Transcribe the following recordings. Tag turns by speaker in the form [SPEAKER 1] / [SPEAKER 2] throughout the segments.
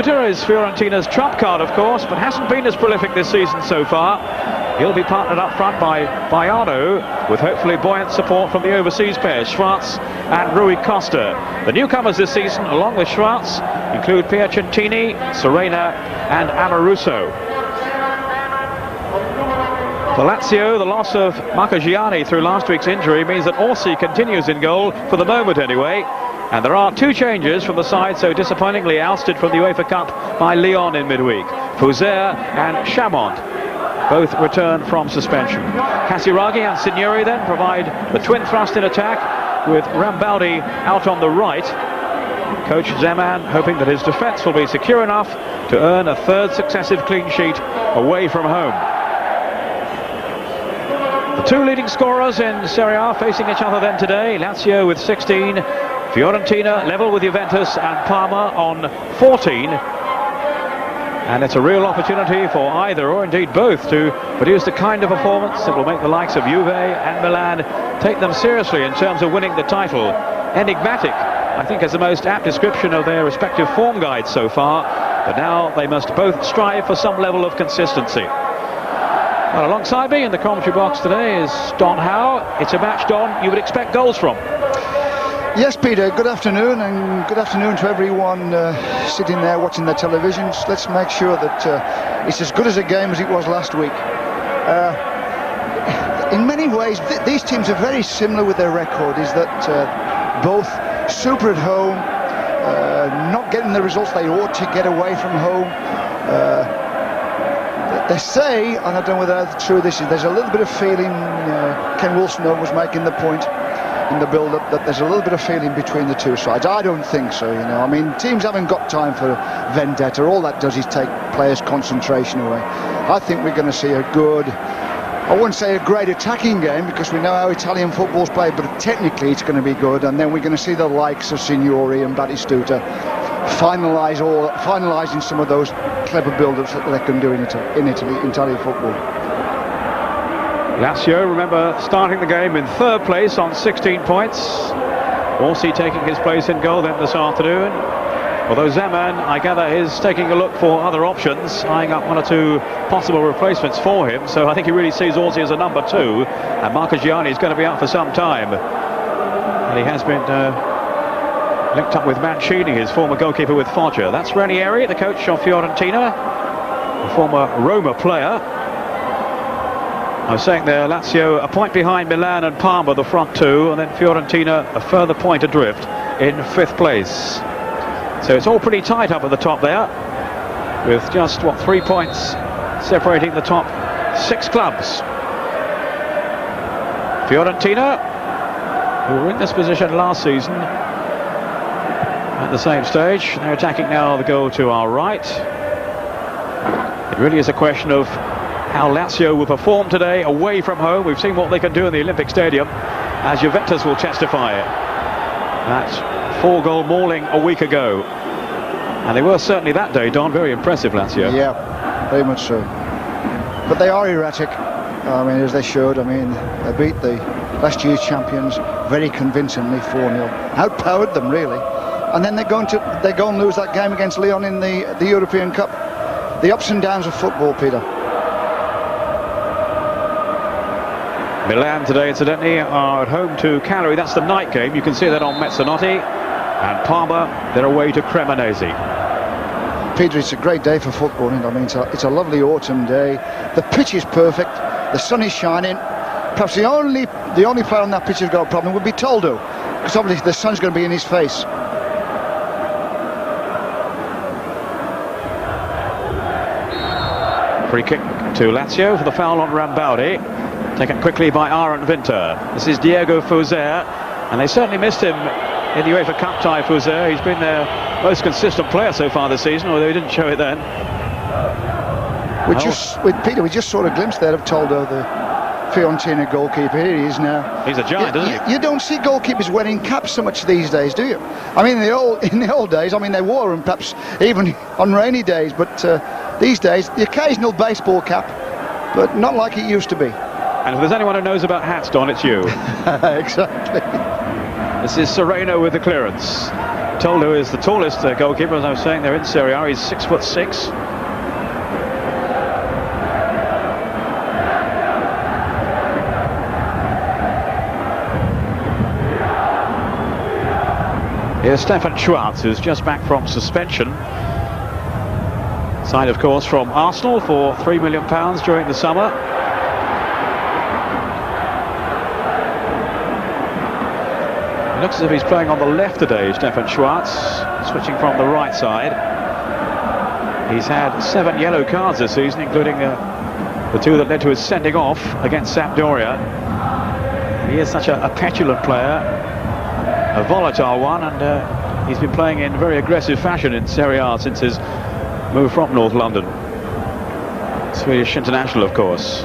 [SPEAKER 1] Batistuta is Fiorentina's trump card, of course, but hasn't been as prolific this season so far. He'll be partnered up front by Baiano, with hopefully buoyant support from the overseas pairs, Schwarz and Rui Costa. The newcomers this season, along with Schwarz, include Piacentini, Serena and Amoruso. For Lazio, the loss of Marchigiani through last week's injury means that Orsi continues in goal, for the moment anyway. And there are two changes from the side so disappointingly ousted from the UEFA Cup by Lyon in midweek. Fouzer and Chamont both return from suspension. Casiraghi and Signori then provide the twin thrust in attack, with Rambaldi out on the right. Coach Zeman hoping that his defence will be secure enough to earn a third successive clean sheet away from home. The two leading scorers in Serie A facing each other then today. Lazio with 16, Fiorentina level with Juventus and Parma on 14. And it's a real opportunity for either, or indeed both, to produce the kind of performance that will make the likes of Juve and Milan take them seriously in terms of winning the title. Enigmatic, I think, is the most apt description of their respective form guides so far, but now they must both strive for some level of consistency. Well, alongside me in the commentary box today is Don Howe. It's a match, Don, you would expect goals from.
[SPEAKER 2] Yes, Peter, good afternoon, and good afternoon to everyone sitting there watching their televisions. Let's make sure that it's as good as a game as it was last week. In many ways, these teams are very similar with their record, is that both super at home, not getting the results they ought to get away from home. They say, and I don't know whether that's true, there's a little bit of feeling, Ken Wilson was making the point in the build-up, that there's a little bit of feeling between the two sides. I don't think so, you know. I mean, teams haven't got time for vendetta. All that does is take players' concentration away. I think we're going to see a good, I wouldn't say a great attacking game, because we know how Italian football's played, but technically it's going to be good. And then we're going to see the likes of Signori and Batistuta finalising some of those clever build-ups that they can do in Italian football.
[SPEAKER 1] Lazio, remember, starting the game in third place on 16 points. Orsi taking his place in goal then this afternoon. Although Zeman, I gather, is taking a look for other options, eyeing up one or two possible replacements for him. So I think he really sees Orsi as a number two, and Marchigiani is going to be out for some time. And he has been linked up with Mancini, his former goalkeeper with Foggia. That's Ranieri, the coach of Fiorentina, a former Roma player. I was saying there, Lazio a point behind Milan and Parma, the front two, and then Fiorentina a further point adrift in fifth place. So it's all pretty tight up at the top there, with just, 3 points separating the top 6 clubs. Fiorentina, who were in this position last season at the same stage, they're attacking now the goal to our right. It really is a question of how Lazio will perform today away from home. We've seen what they can do in the Olympic Stadium, as Juventus will testify that 4-goal mauling a week ago. And they were certainly that day, Don, very impressive, Lazio.
[SPEAKER 2] Yeah, very much so. But they are erratic, I mean, as they should. I mean, they beat the last year's champions very convincingly, 4-0. Outpowered them, really. And then they go and lose that game against Lyon in the European Cup. The ups and downs of football, Peter.
[SPEAKER 1] Milan today, incidentally, are at home to Cagliari. That's the night game. You can see that on Mezzanotte. And Parma, they're away to Cremonese.
[SPEAKER 2] Peter, it's a great day for football. I mean, it's a lovely autumn day. The pitch is perfect. The sun is shining. Perhaps the only player on that pitch who's got a problem would be Toldo, because obviously the sun's going to be in his face.
[SPEAKER 1] Free kick to Lazio for the foul on Rambaldi. Taken quickly by Aaron Winter. This is Diego Fouzer, and they certainly missed him in the UEFA Cup tie, Fouzer. He's been their most consistent player so far this season, although he didn't show it then.
[SPEAKER 2] Peter, we just saw a glimpse there of Toldo, the Fiorentina goalkeeper. Here he is now.
[SPEAKER 1] He's a giant, isn't he?
[SPEAKER 2] You don't see goalkeepers wearing caps so much these days, do you? I mean, in the old days, I mean, they wore them perhaps even on rainy days, but these days, the occasional baseball cap, but not like it used to be.
[SPEAKER 1] And if there's anyone who knows about hats, Don, it's you.
[SPEAKER 2] Exactly.
[SPEAKER 1] This is Serena with the clearance. Toldo is the tallest goalkeeper, as I was saying. They're in Serie A. He's 6'6". Here's Stefan Schwarz, who's just back from suspension. Signed, of course, from Arsenal for £3 million during the summer. It looks as if he's playing on the left today, Stefan Schwarz, switching from the right side. He's had 7 yellow cards this season, including the 2 that led to his sending off against Sampdoria. He is such a petulant player, a volatile one, and he's been playing in very aggressive fashion in Serie A since his move from North London. Swedish international, of course.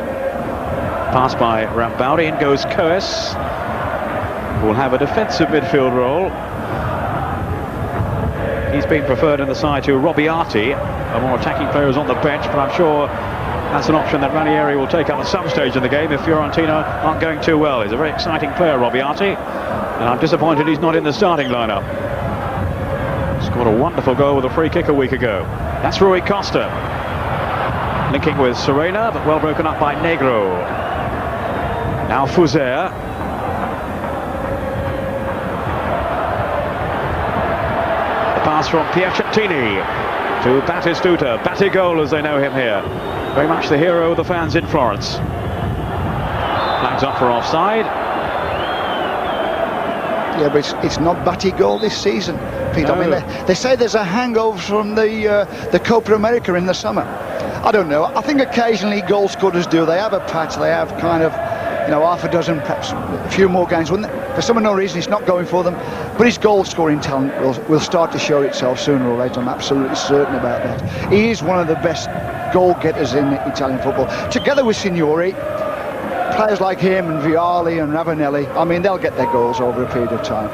[SPEAKER 1] Passed by Rambaldi, in goes Coes, who will have a defensive midfield role. He's been preferred in the side to Robbiati, a more attacking player who's on the bench, but I'm sure that's an option that Ranieri will take up at some stage in the game if Fiorentina aren't going too well. He's a very exciting player, Robbiati, and I'm disappointed he's not in the starting lineup. Scored a wonderful goal with a free kick a week ago. That's Rui Costa, linking with Serena, but well broken up by Negro. Now Fuser. The pass from Piacentini to Batistuta. Batigol, as they know him here. Very much the hero of the fans in Florence. Flags up for offside.
[SPEAKER 2] Yeah, but it's not Batigol this season, Pete. No. I mean, they say there's a hangover from the Copa America in the summer. I don't know. I think occasionally goal scorers do. They have a patch. They have kind of, half a dozen, perhaps a few more games. For some unknown reason, it's not going for them. But his goal-scoring talent will start to show itself sooner or later. I'm absolutely certain about that. He is one of the best goal-getters in Italian football. Together with Signori, players like him and Vialli and Ravanelli, I mean, they'll get their goals over a period of time.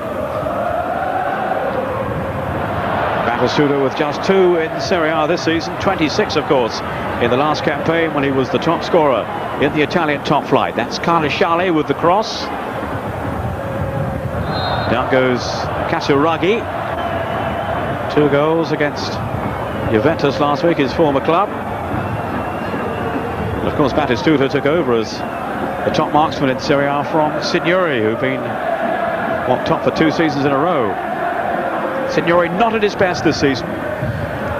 [SPEAKER 1] Batistuta with just 2 in Serie A this season, 26 of course in the last campaign when he was the top scorer in the Italian top flight. That's Casiraghi with the cross. Down goes Casiraghi. 2 goals against Juventus last week, his former club. And of course Batistuta took over as the top marksman in Serie A from Signori, who've been top for 2 seasons in a row. Signori not at his best this season,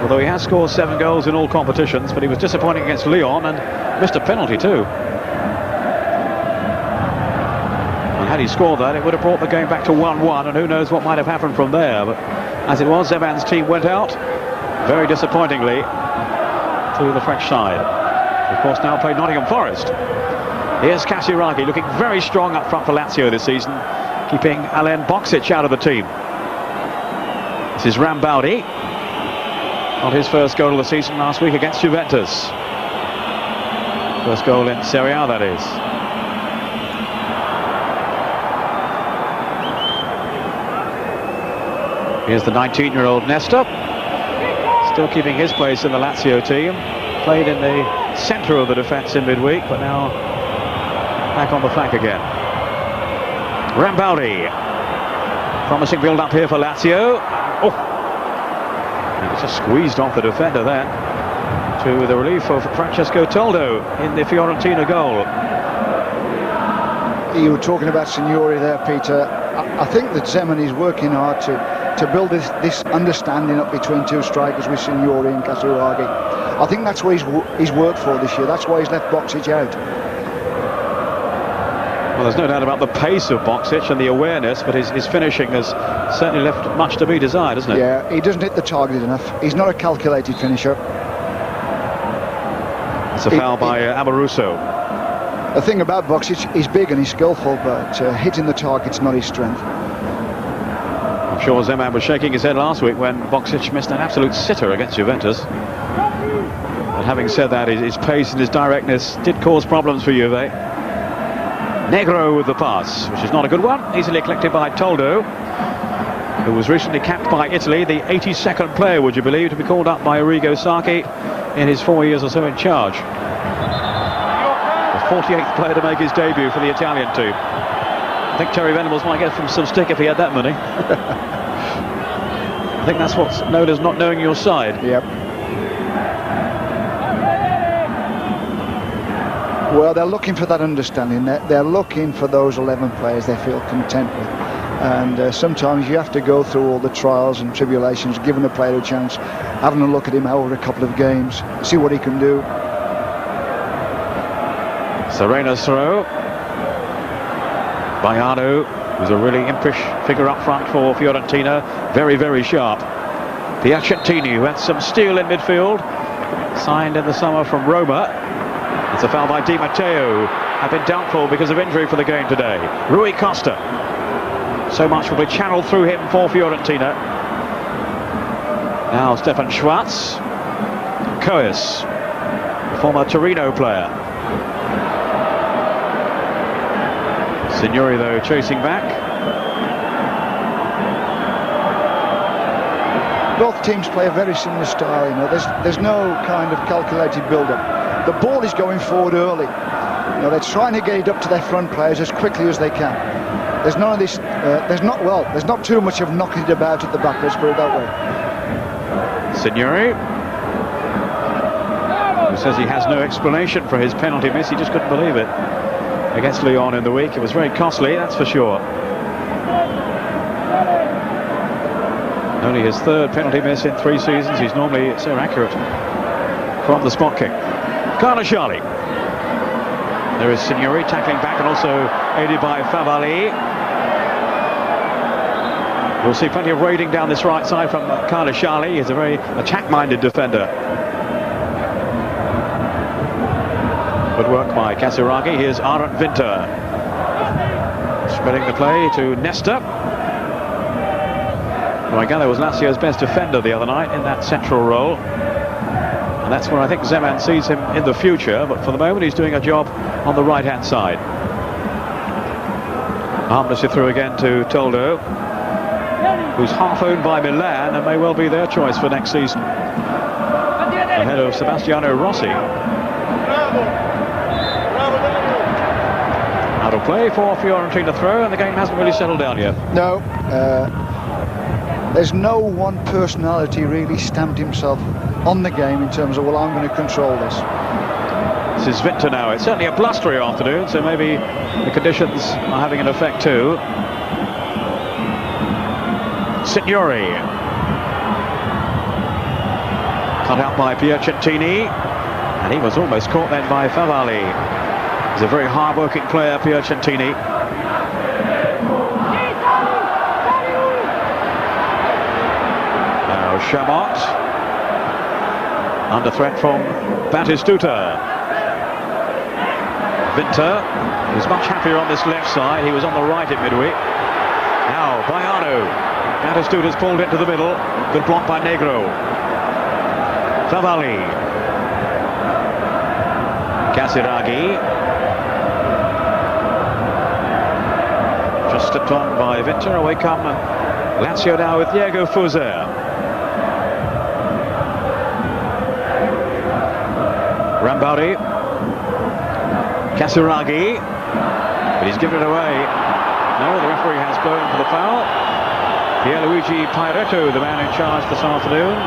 [SPEAKER 1] although he has scored 7 goals in all competitions, but he was disappointing against Lyon and missed a penalty too. And had he scored that, it would have brought the game back to 1-1, and who knows what might have happened from there. But as it was, Zeman's team went out very disappointingly to the French side. Of course, now play Nottingham Forest. Here's Casiraghi, looking very strong up front for Lazio this season, keeping Alain Boksic out of the team. This is Rambaldi. On his first goal of the season last week against Juventus. First goal in Serie A, that is. Here's the 19-year-old Nesta, still keeping his place in the Lazio team. Played in the centre of the defence in midweek, but now back on the flank again. Rambaldi. Promising build-up here for Lazio. Oh! He was just squeezed off the defender then, to the relief of Francesco Toldo in the Fiorentina goal.
[SPEAKER 2] You were talking about Signori there, Peter. I think that Zeman is working hard to build this understanding up between 2 strikers with Signori and Casiraghi. I think that's what he's worked for this year. That's why he's left Boksic out.
[SPEAKER 1] Well, there's no doubt about the pace of Boksic and the awareness, but his finishing has certainly left much to be desired, hasn't it?
[SPEAKER 2] Yeah, he doesn't hit the target enough. He's not a calculated finisher.
[SPEAKER 1] It's a foul by Amoruso.
[SPEAKER 2] The thing about Boksic, he's big and he's skillful, but hitting the target's not his strength.
[SPEAKER 1] I'm sure Zeman was shaking his head last week when Boksic missed an absolute sitter against Juventus. But having said that, his pace and his directness did cause problems for Juve. Negro with the pass, which is not a good one, easily collected by Toldo, who was recently capped by Italy, the 82nd player, would you believe, to be called up by Arrigo Sacchi in his 4 years or so in charge. The 48th player to make his debut for the Italian team. I think Terry Venables might get some stick if he had that money. think that's what's known as not knowing your side.
[SPEAKER 2] Yep. Well, they're looking for that understanding. They're looking for those 11 players they feel content with. And sometimes you have to go through all the trials and tribulations, giving a player a chance, having a look at him over a couple of games, see what he can do.
[SPEAKER 1] Serena's throw. Baiano, who's a really impish figure up front for Fiorentina. Very, very sharp. Piacentini, who had some steel in midfield. Signed in the summer from Roma. It's a foul by Di Matteo. Have been doubtful because of injury for the game today. Rui Costa. So much will be channeled through him for Fiorentina. Now Stefan Schwarz. Coes, former Torino player. Signori, though, chasing back.
[SPEAKER 2] Both teams play a very similar style, you know. There's no kind of calculated build-up. The ball is going forward early. You know, they're trying to get it up to their front players as quickly as they can. There's none of this. There's not too much of knocking it about at the back. Let's put it that way.
[SPEAKER 1] Signori, who says he has no explanation for his penalty miss. He just couldn't believe it against Lyon in the week. It was very costly, that's for sure. Only his third penalty miss in 3 seasons. He's normally so accurate from the spot kick. Casiraghi. There is Signori tackling back and also aided by Favalli. We'll see plenty of raiding down this right side from Casiraghi. He's a very attack-minded defender. Good work by Casiraghi. Here's Arent Winter. Spreading the play to Nesta. Well, I gather was Lazio's best defender the other night in that central role. And that's where I think Zeman sees him in the future. But for the moment, he's doing a job on the right-hand side. Harmlessly through again to Toldo, who's half owned by Milan and may well be their choice for next season, ahead of Sebastiano Rossi. Out of play for Fiorentina throw, and the game hasn't really settled down yet.
[SPEAKER 2] No, there's no one personality really stamped himself on the game in terms of, well, I'm going to control this.
[SPEAKER 1] This is Winter now. It's certainly a blustery afternoon, so maybe the conditions are having an effect too. Signori. Cut out by Piacentini, and he was almost caught then by Favalli. He's a very hard-working player, Piacentini. Now Chamot, under threat from Batistuta. Winter is much happier on this left side. He was on the right at midweek. Now Baiano. Batistuta's pulled into the middle. Good block by Negro. Favalli. Casiraghi. Just slipped on by Winter. Away come Lazio now with Diego Fuser. Rambaudi. Casiraghi, but he's given it away. No, the referee has blown for the foul. Pierluigi Pairetto, the man in charge this afternoon.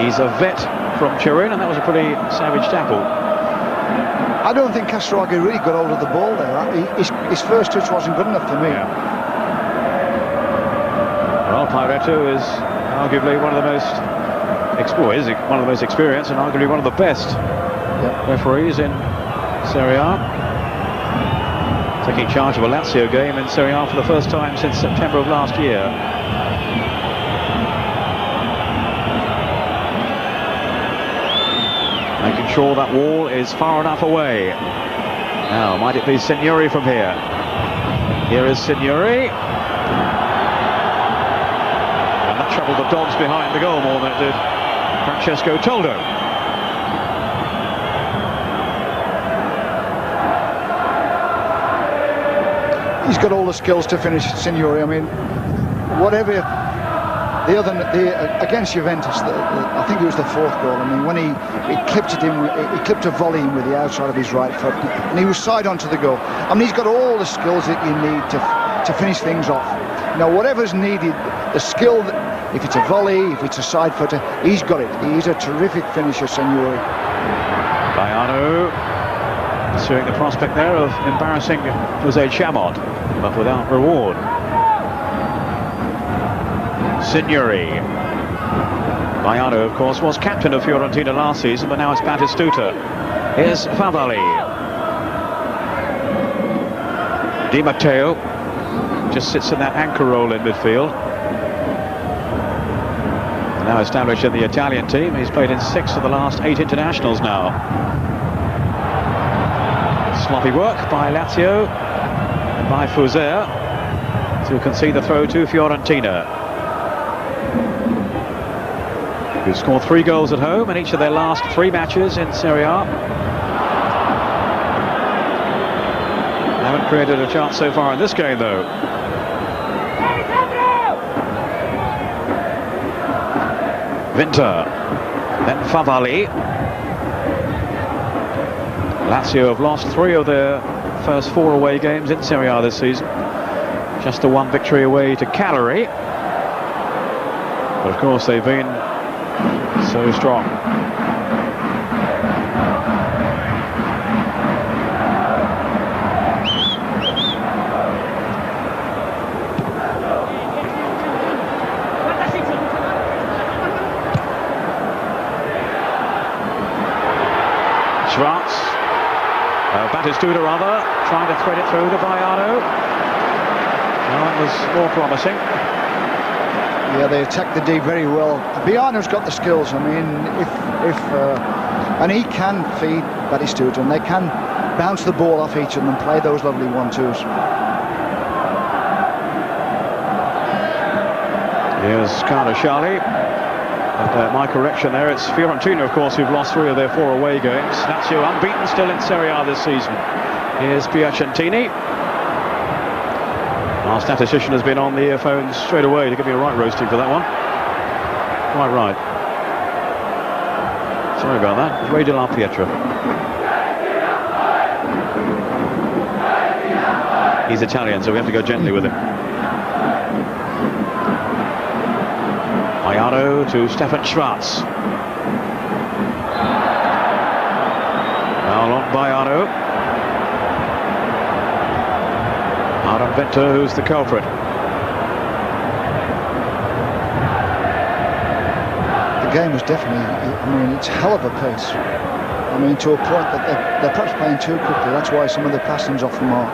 [SPEAKER 1] He's a vet from Turin, and that was a pretty savage tackle.
[SPEAKER 2] I don't think Casiraghi really got hold of the ball there. His first touch wasn't good enough for me.
[SPEAKER 1] Yeah. Well, Pairetto is arguably one of the most experienced and arguably one of the best referees in Serie A. Taking charge of a Lazio game in Serie A for the first time since September of last year. Making sure that wall is far enough away. Now, might it be Signori from here? Here is Signori. And that troubled the dogs behind the goal more than it did Francesco Toldo.
[SPEAKER 2] He's got all the skills to finish, Signori. I mean, whatever against Juventus, I think it was the 4th goal. I mean, when he clipped it in, he clipped a volley in with the outside of his right foot, and he was side onto the goal. I mean, he's got all the skills that you need to finish things off. You know, whatever's needed, the skill, if it's a volley, if it's a side footer, he's got it. He's a terrific finisher, Signori.
[SPEAKER 1] Baiano pursuing the prospect there of embarrassing Jose Chamot, but without reward. Signori. Baiano, of course, was captain of Fiorentina last season, but now it's Batistuta. Here's Favalli. Di Matteo just sits in that anchor role in midfield. Now established in the Italian team. He's played in 6 of the last 8 internationals now. Sloppy work by Lazio and by Fuser to concede the throw to Fiorentina, who scored 3 goals at home in each of their last 3 matches in Serie A. Haven't created a chance so far in this game, though. Winter, then Favalli. Lazio have lost 3 of their first 4 away games in Serie A this season. Just the 1 victory away to Cagliari. But of course they've been so strong. Schwartz, Batistuta rather, trying to thread it through to Baiano. No, it was more promising.
[SPEAKER 2] Yeah, they attacked the D very well. Baiano's got the skills. I mean, and he can feed Batistuta, and they can bounce the ball off each of them, play those lovely 1-2s.
[SPEAKER 1] Here's Casiraghi. And my correction there, it's Fiorentina, of course, who've lost 3 of their 4 away games. Lazio unbeaten still in Serie A this season. Here's Piacentini. Our statistician has been on the earphones straight away to give me a right roasting for that one. Quite right. Sorry about that. It's Ray de la Pietra. He's Italian, so we have to go gently with him. Baiano to Stefan Schwartz. Now on Baiano. Aaron Winter, who's the culprit.
[SPEAKER 2] The game was definitely, I mean, it's hell of a pace. I mean, to a point that they're perhaps playing too quickly. That's why some of the passing's off the mark.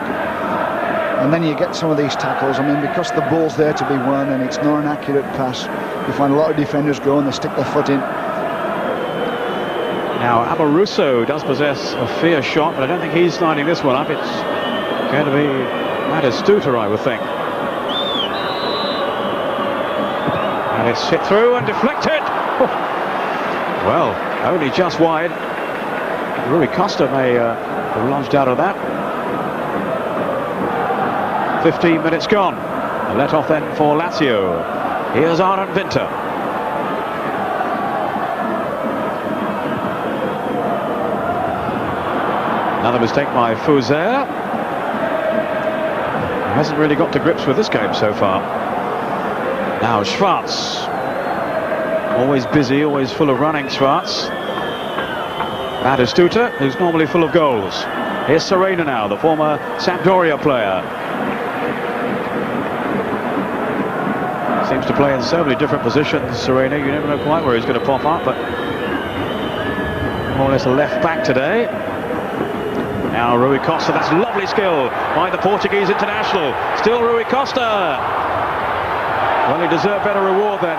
[SPEAKER 2] And then you get some of these tackles. I mean, because the ball's there to be won and it's not an accurate pass, you find a lot of defenders go and they stick their foot in.
[SPEAKER 1] Now, Amoruso does possess a fierce shot, but I don't think he's lining this one up. It's going to be Batistuta, I would think. And it's hit through and deflected. Well, only just wide. Rui Costa may have lunged out of that. 15 minutes gone. A let off then for Lazio. Here's Aaron Winter. Another mistake by Fuser. He hasn't really got to grips with this game so far. Now Schwartz. Always busy, always full of running, Schwartz. Batistuta, who's normally full of goals. Here's Serena now, the former Sampdoria player. Seems to play in so many different positions, Serena. You never know quite where he's going to pop up, but more or less a left back today. Now Rui Costa, that's lovely skill by the Portuguese international. Still Rui Costa. Well, he deserved better reward then.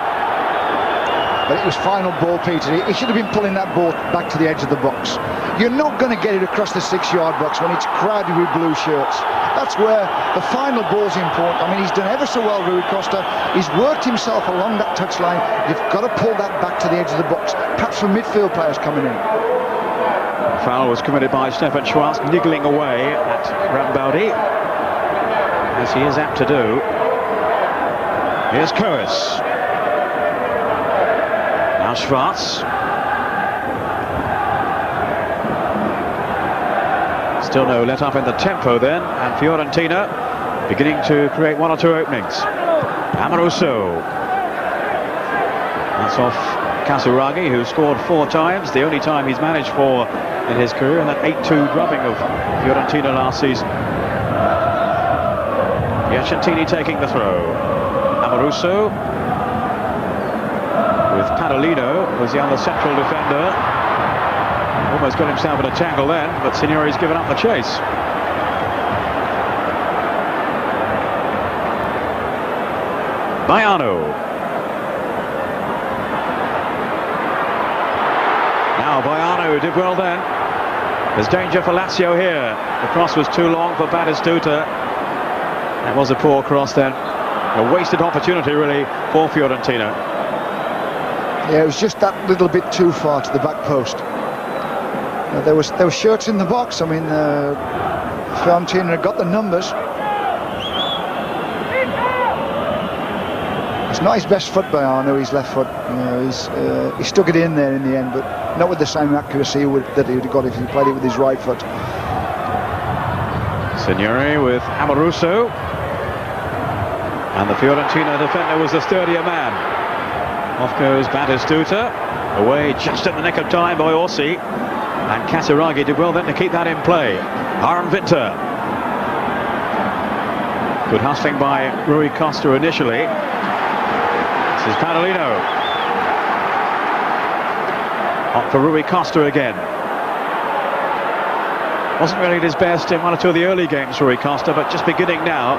[SPEAKER 2] But it was final ball, Peter. He should have been pulling that ball back to the edge of the box. You're not going to get it across the 6-yard box when it's crowded with blue shirts. That's where the final ball's important. I mean, he's done ever so well, Rui Costa. He's worked himself along that touchline. You've got to pull that back to the edge of the box, perhaps for midfield players coming in.
[SPEAKER 1] Foul was committed by Stefan Schwartz, niggling away at Rambaldi, as he is apt to do. Here's Coes. Now Schwartz. Still no let up in the tempo then, and Fiorentina beginning to create 1 or 2 openings. Amoruso. That's off Casiraghi, who scored 4 times, the only time he's managed 4 in his career, and that 8-2 drubbing of Fiorentina last season. Piacentini taking the throw. Amoruso with Padolino, who's the other central defender. Almost got himself in a tangle then, but Signori's given up the chase. Baiano. Now Baiano did well then. There's danger for Lazio here. The cross was too long for Batistuta. That was a poor cross then. A wasted opportunity really for Fiorentina.
[SPEAKER 2] Yeah, it was just that little bit too far to the back post. There was shirts in the box. I mean, Fiorentina got the numbers. It's not his best foot, Baiano, his left foot. You know, he stuck it in there in the end, but not with the same accuracy that he would have got if he played it with his right foot.
[SPEAKER 1] Signori with Amoruso. And the Fiorentina defender was the sturdier man. Off goes Batistuta. Away just at the nick of time by Orsi. And Casiraghi did well then to keep that in play. Aron Winter. Good hustling by Rui Costa initially. This is Padolino. Up for Rui Costa again. Wasn't really at his best in 1 or 2 of the early games, Rui Costa, but just beginning now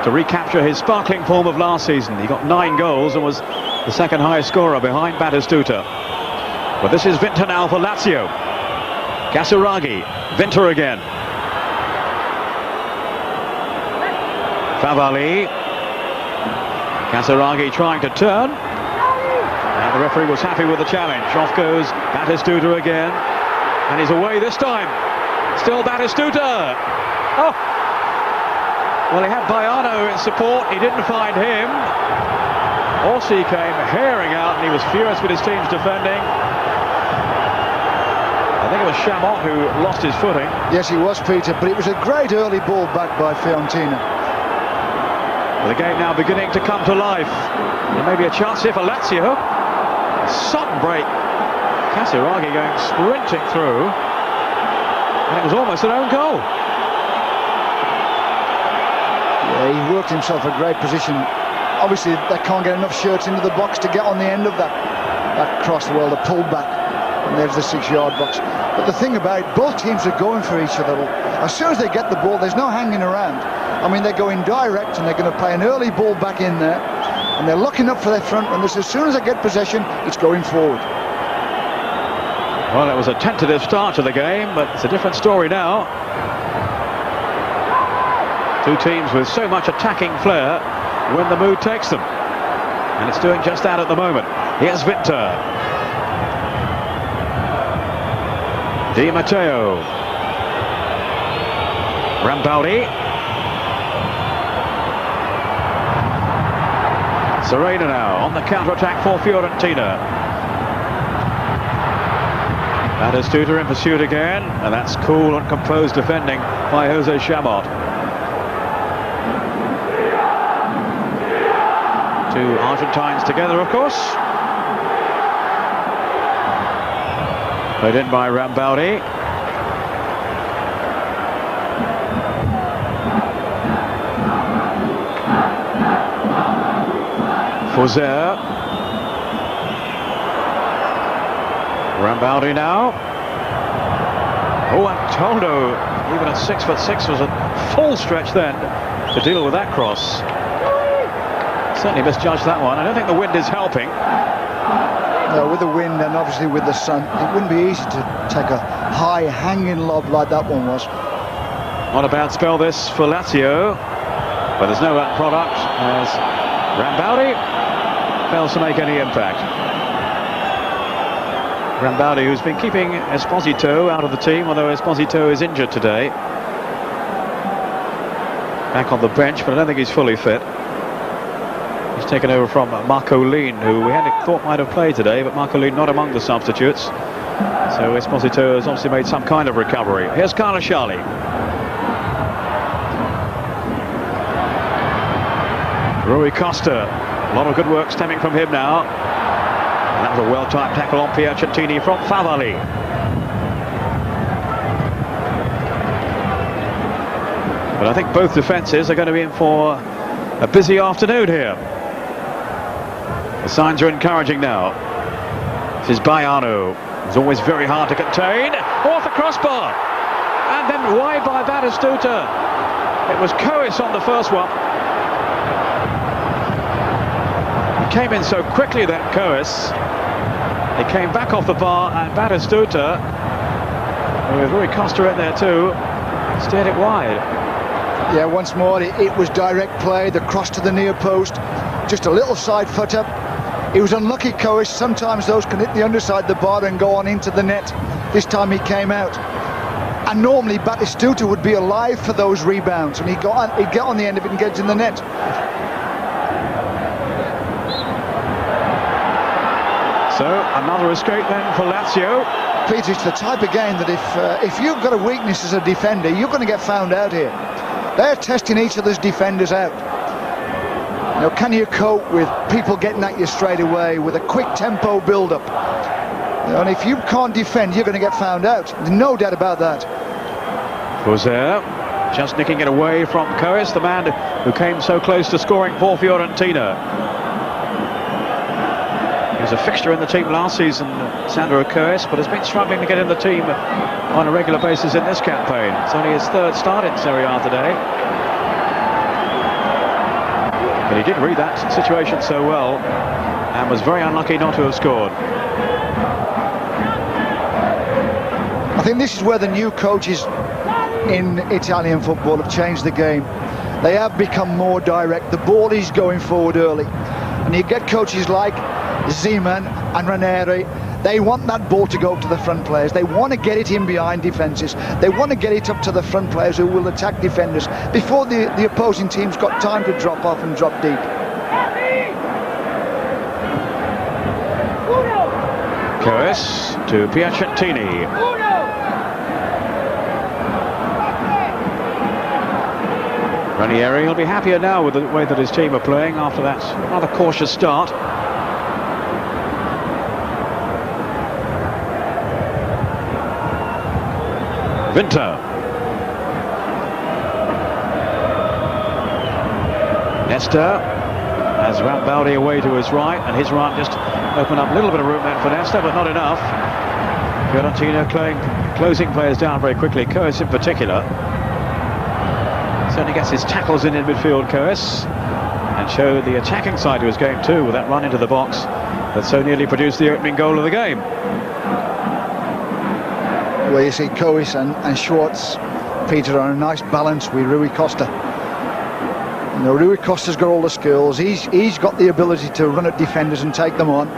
[SPEAKER 1] to recapture his sparkling form of last season. He got 9 goals and was the second highest scorer behind Batistuta. But this is Winter now for Lazio. Casiraghi, Winter again. Favalli. Casiraghi trying to turn. And the referee was happy with the challenge. Off goes Batistuta again. And he's away this time. Still Batistuta. Oh! Well, he had Baiano in support. He didn't find him. Orsi came herring out and he was furious with his team's defending. I think it was Chamot who lost his footing.
[SPEAKER 2] Yes, he was, Peter, but it was a great early ball back by Fiorentina.
[SPEAKER 1] The game now beginning to come to life. There may be a chance here for Lazio. Sudden break. Casiraghi going sprinting through. And it was almost an own goal.
[SPEAKER 2] Yeah, he worked himself a great position. Obviously, they can't get enough shirts into the box to get on the end of that cross, well, the pullback. And there's the 6-yard box. But the thing about it, both teams are going for each other. As soon as they get the ball, there's no hanging around. I mean, they're going direct and they're going to play an early ball back in there. And they're locking up for their front runners. As soon as they get possession, it's going forward.
[SPEAKER 1] Well, it was a tentative start to the game, but it's a different story now. 2 teams with so much attacking flair when the mood takes them. And it's doing just that at the moment. Here's Winter. Di Matteo. Rambaldi. Serena now on the counter-attack for Fiorentina. Batistuta in pursuit again, and that's cool and composed defending by Jose Chamot. 2 Argentines together, of course. Played in by Rambaldi. Fozer. Rambaldi now. Oh, and Toldo, even at 6'6", was a full stretch then to deal with that cross. Certainly misjudged that one. I don't think the wind is helping.
[SPEAKER 2] No, with the wind and obviously with the sun, it wouldn't be easy to take a high hanging lob like that one was.
[SPEAKER 1] Not a bad spell this for Lazio, but there's no end product as Rambaldi fails to make any impact. Rambaldi, who's been keeping Esposito out of the team, although Esposito is injured today. Back on the bench, but I don't think he's fully fit. He's taken over from Marco Lean, who we had thought might have played today, but Marco Lean not among the substitutes. So Esposito has obviously made some kind of recovery. Here's Casiraghi. Rui Costa, a lot of good work stemming from him now. And that was a well-timed tackle on Fiorentina from Favali. But I think both defences are going to be in for a busy afternoon here. The signs are encouraging now. This is Baiano. It's always very hard to contain. Off the crossbar. And then wide by Batistuta. It was Cois on the first one. He came in so quickly, that Cois. He came back off the bar, and Batistuta, with Rui Costa in there too, steered it wide.
[SPEAKER 2] Yeah, once more, it was direct play, the cross to the near post, just a little side footer. He was unlucky, Cois. Sometimes those can hit the underside of the bar and go on into the net. This time he came out. And normally Batistuta would be alive for those rebounds, and he'd get on the end of it and get in the net.
[SPEAKER 1] So another escape then for Lazio.
[SPEAKER 2] Peter, it's the type of game that if you've got a weakness as a defender, you're going to get found out here. They're testing each other's defenders out. You know, can you cope with people getting at you straight away with a quick tempo build-up? You know, and if you can't defend, you're going to get found out. There's no doubt about that.
[SPEAKER 1] Jose just nicking it away from Cois, the man who came so close to scoring for Fiorentina. He was a fixture in the team last season, Sandro Cois, but has been struggling to get in the team on a regular basis in this campaign. It's only his third start in Serie A today. But he did read that situation so well and was very unlucky not to have scored.
[SPEAKER 2] I think this is where the new coaches in Italian football have changed the game. They have become more direct. The ball is going forward early. And you get coaches like Zeman and Ranieri. They want that ball to go to the front players. They want to get it in behind defences. They want to get it up to the front players who will attack defenders before the opposing team's got time to drop off and drop deep.
[SPEAKER 1] Cois to Piacentini. Ranieri will be happier now with the way that his team are playing after that rather cautious start. Vinter. Nesta has Rambaldi away to his right, and his right just opened up a little bit of room there for Nesta, but not enough. Fiorentina closing players down very quickly, Cois in particular. Certainly gets his tackles in midfield, Cois, and showed the attacking side to his game too with that run into the box that so nearly produced the opening goal of the game.
[SPEAKER 2] Well, you see Cois and Schwartz, Peter, are a nice balance with Rui Costa. You know, Rui Costa's got all the skills. He's got the ability to run at defenders and take them on.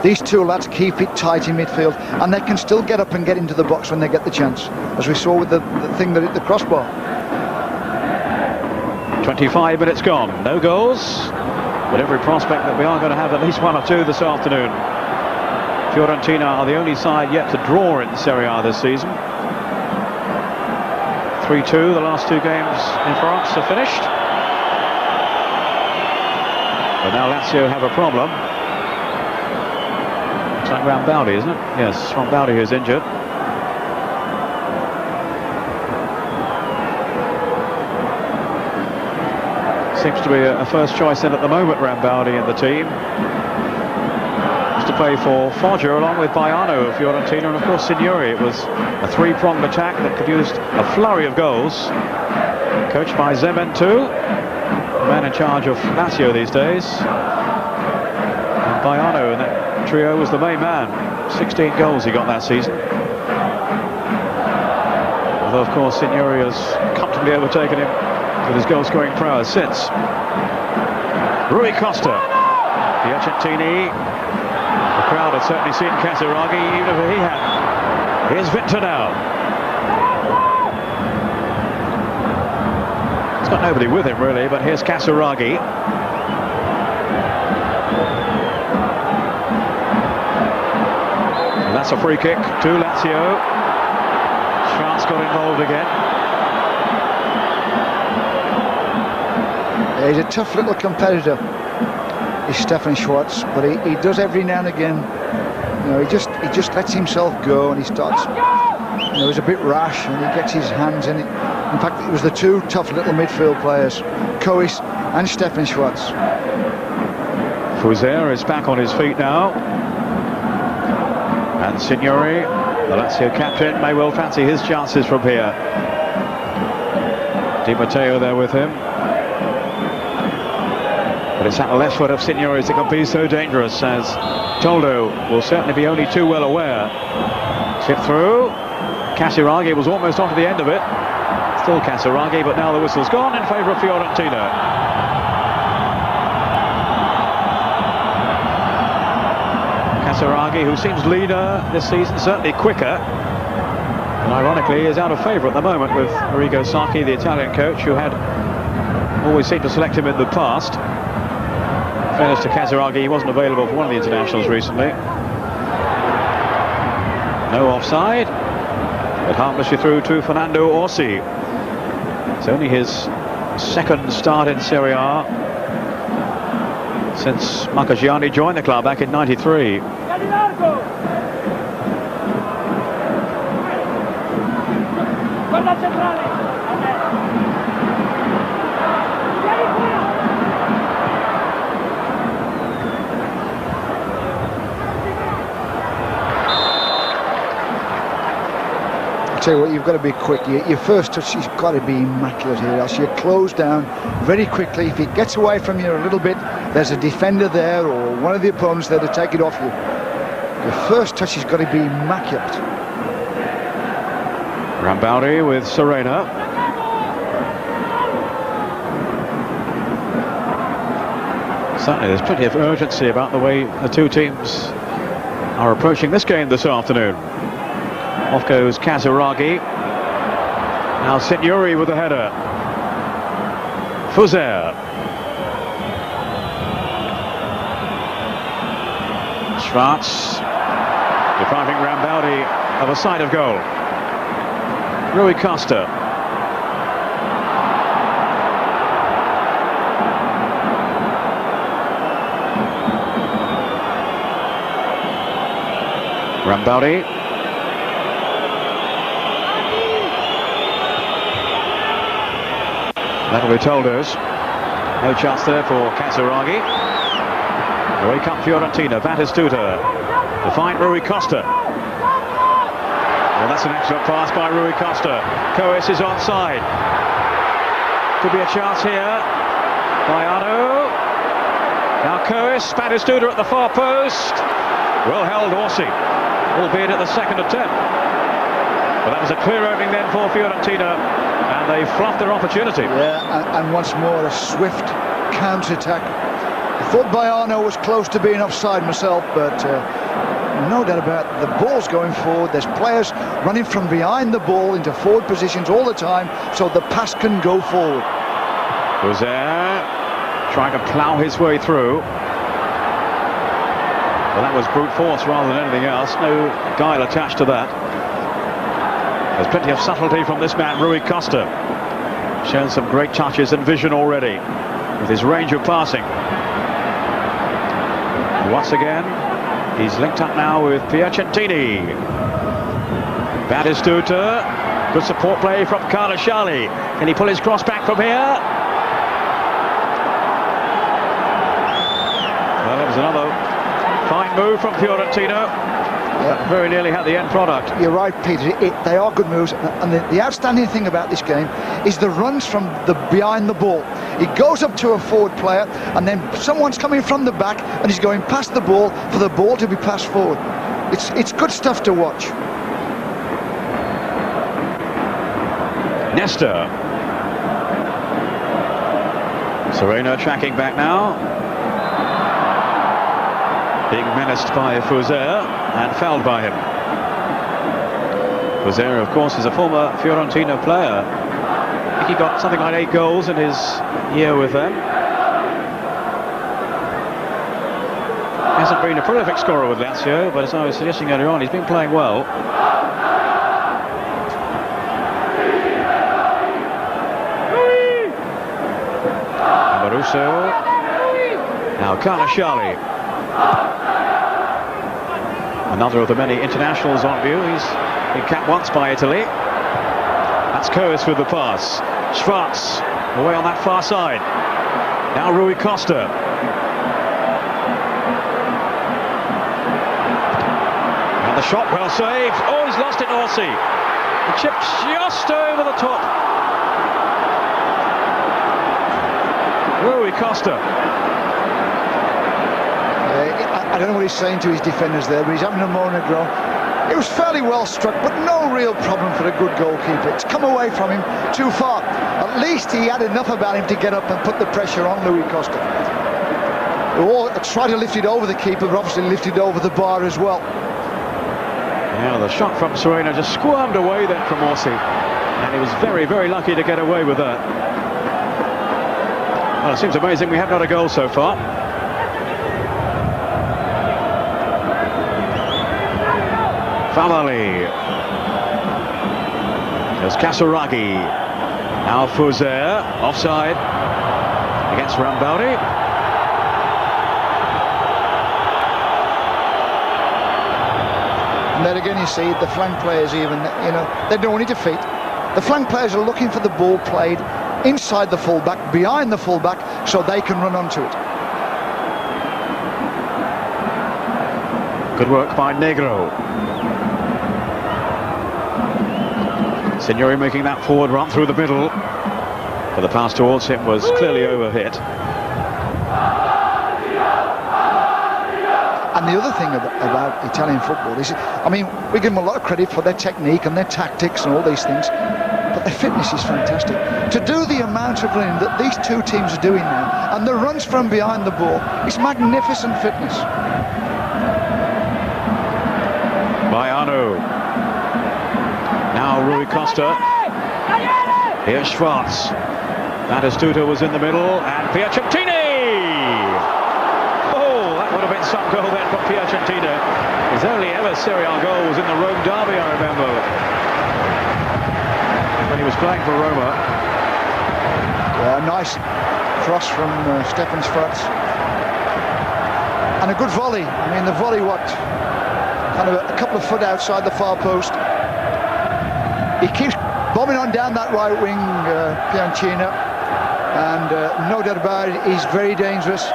[SPEAKER 2] These two lads keep it tight in midfield, and they can still get up and get into the box when they get the chance, as we saw with the thing that hit the crossbar.
[SPEAKER 1] 25 minutes gone, no goals, but every prospect that we are going to have at least one or two this afternoon. Fiorentina are the only side yet to draw in Serie A this season. 3-2, the last two games in France are finished. But now Lazio have a problem. It's like Rambaldi, isn't it? Yes, Rambaldi who's injured. Seems to be a first choice in at the moment, Rambaldi in the team. To play for Foggia along with Baiano of Fiorentina and of course Signori. It was a three-pronged attack that produced a flurry of goals. Coached by Zeman too, the man in charge of Lazio these days. And Baiano in that trio was the main man. 16 goals he got that season. Although of course Signori has comfortably overtaken him with his goal-scoring prowess since. Rui Costa, Piacentini. The crowd had certainly seen Casiraghi, even if he had. Here's Vinter now. He's got nobody with him really, but here's Casiraghi. And that's a free kick to Lazio. Schwartz got involved again.
[SPEAKER 2] He's a tough little competitor, is Stefan Schwartz, but he does every now and again. You know, he just lets himself go, and he starts. You know, he's a bit rash, and he gets his hands in it. In fact, it was the two tough little midfield players, Cois and Stefan Schwartz.
[SPEAKER 1] Fouzer is back on his feet now, and Signori, the Lazio captain, may well fancy his chances from here. Di Matteo there with him. But it's at the left foot of Signori's that can be so dangerous, as Toldo will certainly be only too well aware. Chip through. Casiraghi was almost onto the end of it. Still Casiraghi, but now the whistle's gone in favour of Fiorentina. Casiraghi, who seems leaner this season, certainly quicker, and ironically is out of favour at the moment with Rui Costa, the Italian coach, who had always seemed to select him in the past. In fairness to Casiraghi, he wasn't available for one of the internationals recently. No offside, but harmlessly through to Fernando Orsi. It's only his second start in Serie A since Marcagiani joined the club back in '93.
[SPEAKER 2] Tell you what, you've got to be quick. Your first touch has got to be immaculate here, else you close down very quickly. If he gets away from you a little bit, there's a defender there or one of the opponents there to take it off you. Your first touch has got to be immaculate.
[SPEAKER 1] Rambaudi with Serena. Certainly there's plenty of urgency about the way the two teams are approaching this game this afternoon. Off goes Casiraghi. Now Signori with the header. Fouzer. Schwartz depriving Rambaudi of a sight of goal. Rui Costa. Rambaudi. That'll be Toldo's. No chance there for Casiraghi. Away come Fiorentina. Batistuta to find Rui Costa. Well, that's an excellent pass by Rui Costa. Cois is onside. Could be a chance here. Bayano. Now Cois. Batistuta at the far post. Well held, Orsi, albeit at the second attempt. But that was a clear opening then for Fiorentina, and they fluffed their opportunity.
[SPEAKER 2] Yeah, and once more a swift counter-attack. I thought Bayano was close to being offside myself, but no doubt about it, the ball's going forward. There's players running from behind the ball into forward positions all the time, so the pass can go forward.
[SPEAKER 1] Fouzer trying to plough his way through. Well, that was brute force rather than anything else. No guile attached to that. There's plenty of subtlety from this man, Rui Costa. Shown some great touches and vision already with his range of passing. Once again, he's linked up now with Piacentini. Batistuta. Good support play from Casiraghi. Can he pull his cross back from here? Well, that was another fine move from Fiorentina. Yeah. Very nearly had the end product.
[SPEAKER 2] You're right, Peter. They are good moves, and the outstanding thing about this game is the runs from behind the ball. He goes up to a forward player, and then someone's coming from the back, and he's going past the ball for the ball to be passed forward. It's good stuff to watch.
[SPEAKER 1] Nesta. Serena tracking back now. Being menaced by Fouzer and fouled by him. Fouzer, of course, is a former Fiorentina player. I think he got something like 8 goals in his year with them. Hasn't been a prolific scorer with Lazio, but as I was suggesting earlier on, he's been playing well. Caruso. Now Carnasciali. Another of the many internationals on view. He's been capped once by Italy. That's Coes with the pass. Schwarz away on that far side. Now Rui Costa. And the shot well saved. Oh, he's lost it, Orsi. The chip just over the top. Rui Costa.
[SPEAKER 2] I don't know what he's saying to his defenders there, but he's having a moment of groan. It was fairly well struck, but no real problem for a good goalkeeper. It's come away from him too far. At least he had enough about him to get up and put the pressure on Rui Costa. Tried to lift it over the keeper, but obviously lifted over the bar as well.
[SPEAKER 1] Yeah, the shot from Serena just squirmed away then from Orsi, and he was very, very lucky to get away with that. Well, it seems amazing we have not a goal so far. Favali. There's Casiraghi. Now Fuser, offside against Rambaldi.
[SPEAKER 2] And then again you see the flank players even, they don't need to feet. The flank players are looking for the ball played inside the fullback, behind the fullback, so they can run onto it.
[SPEAKER 1] Good work by Negro. Signori making that forward run through the middle, but the pass towards him was clearly overhit.
[SPEAKER 2] And the other thing about Italian football is, I mean, we give them a lot of credit for their technique and their tactics and all these things, but their fitness is fantastic. To do the amount of running that these two teams are doing now, and the runs from behind the ball, it's magnificent fitness.
[SPEAKER 1] Baiano. Now Rui Costa. Here's Schwarz. Batistuta was in the middle, and Piacentini! Oh, that would have been some goal then for Piacentini. His only ever Serie A goal was in the Rome derby, I remember, when he was playing for Roma.
[SPEAKER 2] Yeah, nice cross from Stefan Schwarz. And a good volley. I mean, the volley, kind of a couple of foot outside the far post. He keeps bombing on down that right wing, Piacentini, and no doubt about it, he's very dangerous.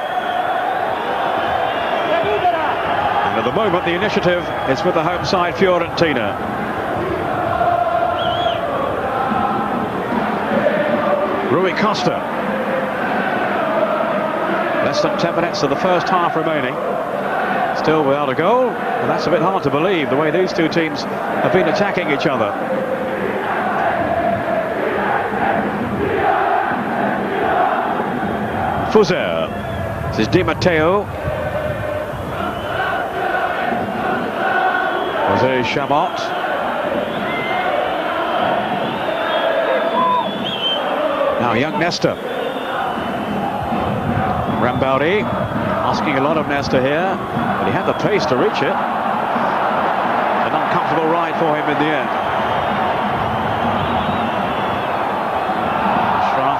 [SPEAKER 1] And at the moment, the initiative is with the home side, Fiorentina. Rui Costa. Less than 10 minutes of the first half remaining. Still without a goal, and that's a bit hard to believe, the way these two teams have been attacking each other. Fuser. This is Di Matteo. Jose Chamot. Now young Nesta. Rambaldi asking a lot of Nesta here, but he had the pace to reach it. An uncomfortable ride for him in the end.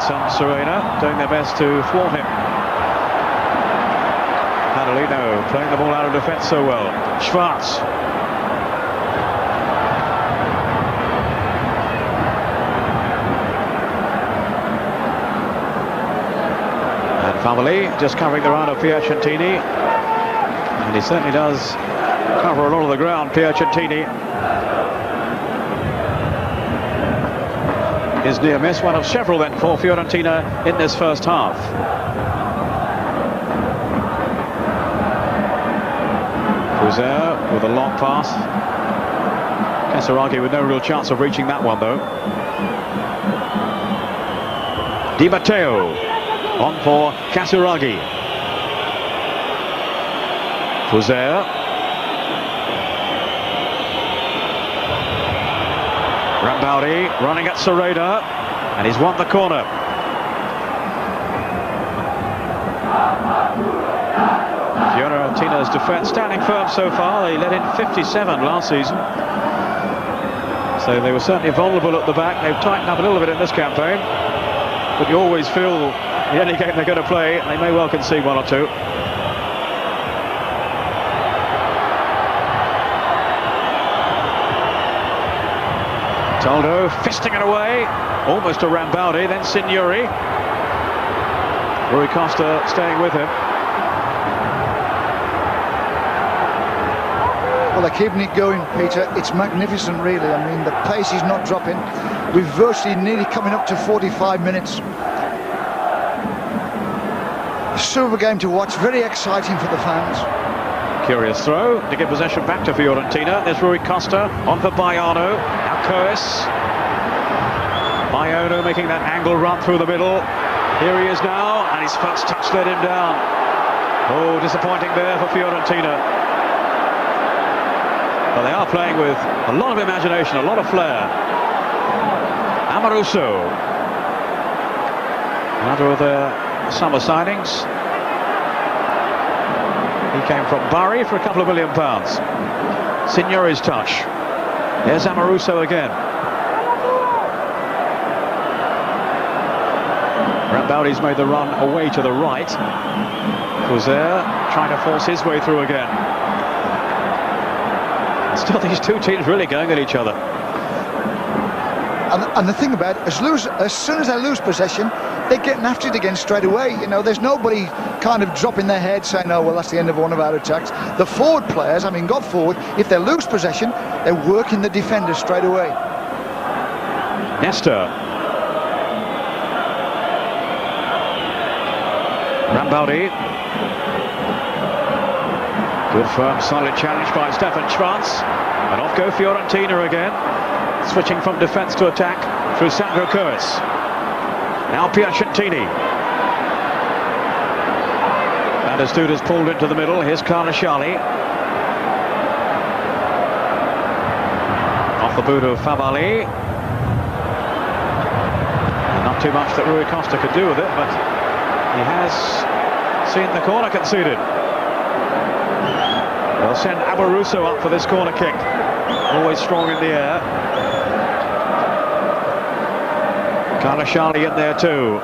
[SPEAKER 1] And Serena doing their best to thwart him. Catalino playing the ball out of defence so well. Schwarz. And Favali just covering the round of Piacentini. And he certainly does cover a lot of the ground, Piacentini. His near miss, one of several then for Fiorentina in this first half. Fuser with a long pass. Casiraghi with no real chance of reaching that one though. Di Matteo on for Casiraghi. Fuser. Rambaldi running at Serena, and he's won the corner. Fiorentina's defence standing firm so far. They let in 57 last season, so they were certainly vulnerable at the back. They've tightened up a little bit in this campaign. but you always feel the only game they're going to play, they may well concede one or two. Toldo fisting it away, almost to Rambaldi, then Signori. Rui Costa staying with him.
[SPEAKER 2] Well, they're keeping it going, Peter. It's magnificent, really. I mean, the pace is not dropping. We've virtually nearly coming up to 45 minutes. A super game to watch, very exciting for the fans.
[SPEAKER 1] Curious throw to give possession back to Fiorentina. There's Rui Costa on for Baiano. Now Coes. Baiano making that angle run through the middle. Here he is now, and his first touch let him down. Oh, disappointing there for Fiorentina. But they are playing with a lot of imagination, a lot of flair. Amoruso, another of their summer signings. He came from Bari for £2 million. Signori's touch. There's Amoruso again. Rambaldi's made the run away to the right. Fuser trying to force his way through again. Still, these two teams really going at each other.
[SPEAKER 2] And the thing about it, as soon as they lose possession, they're getting after it again straight away. You know, there's nobody kind of dropping their head saying, oh, well, that's the end of one of our attacks. The forward players, I mean, God forward, if they lose possession, they're working the defenders straight away.
[SPEAKER 1] Nesta. Rambaldi. Good firm, solid challenge by Stefan Schwarz. And off go Fiorentina again. Switching from defence to attack through Sandro Coes. Now Piacentini. Batistuta pulled into the middle. Here's Casiraghi. Off the boot of Favali. Not too much that Rui Costa could do with it, but he has seen the corner conceded. They'll send Amoruso up for this corner kick. Always strong in the air. Casiraghi in there too.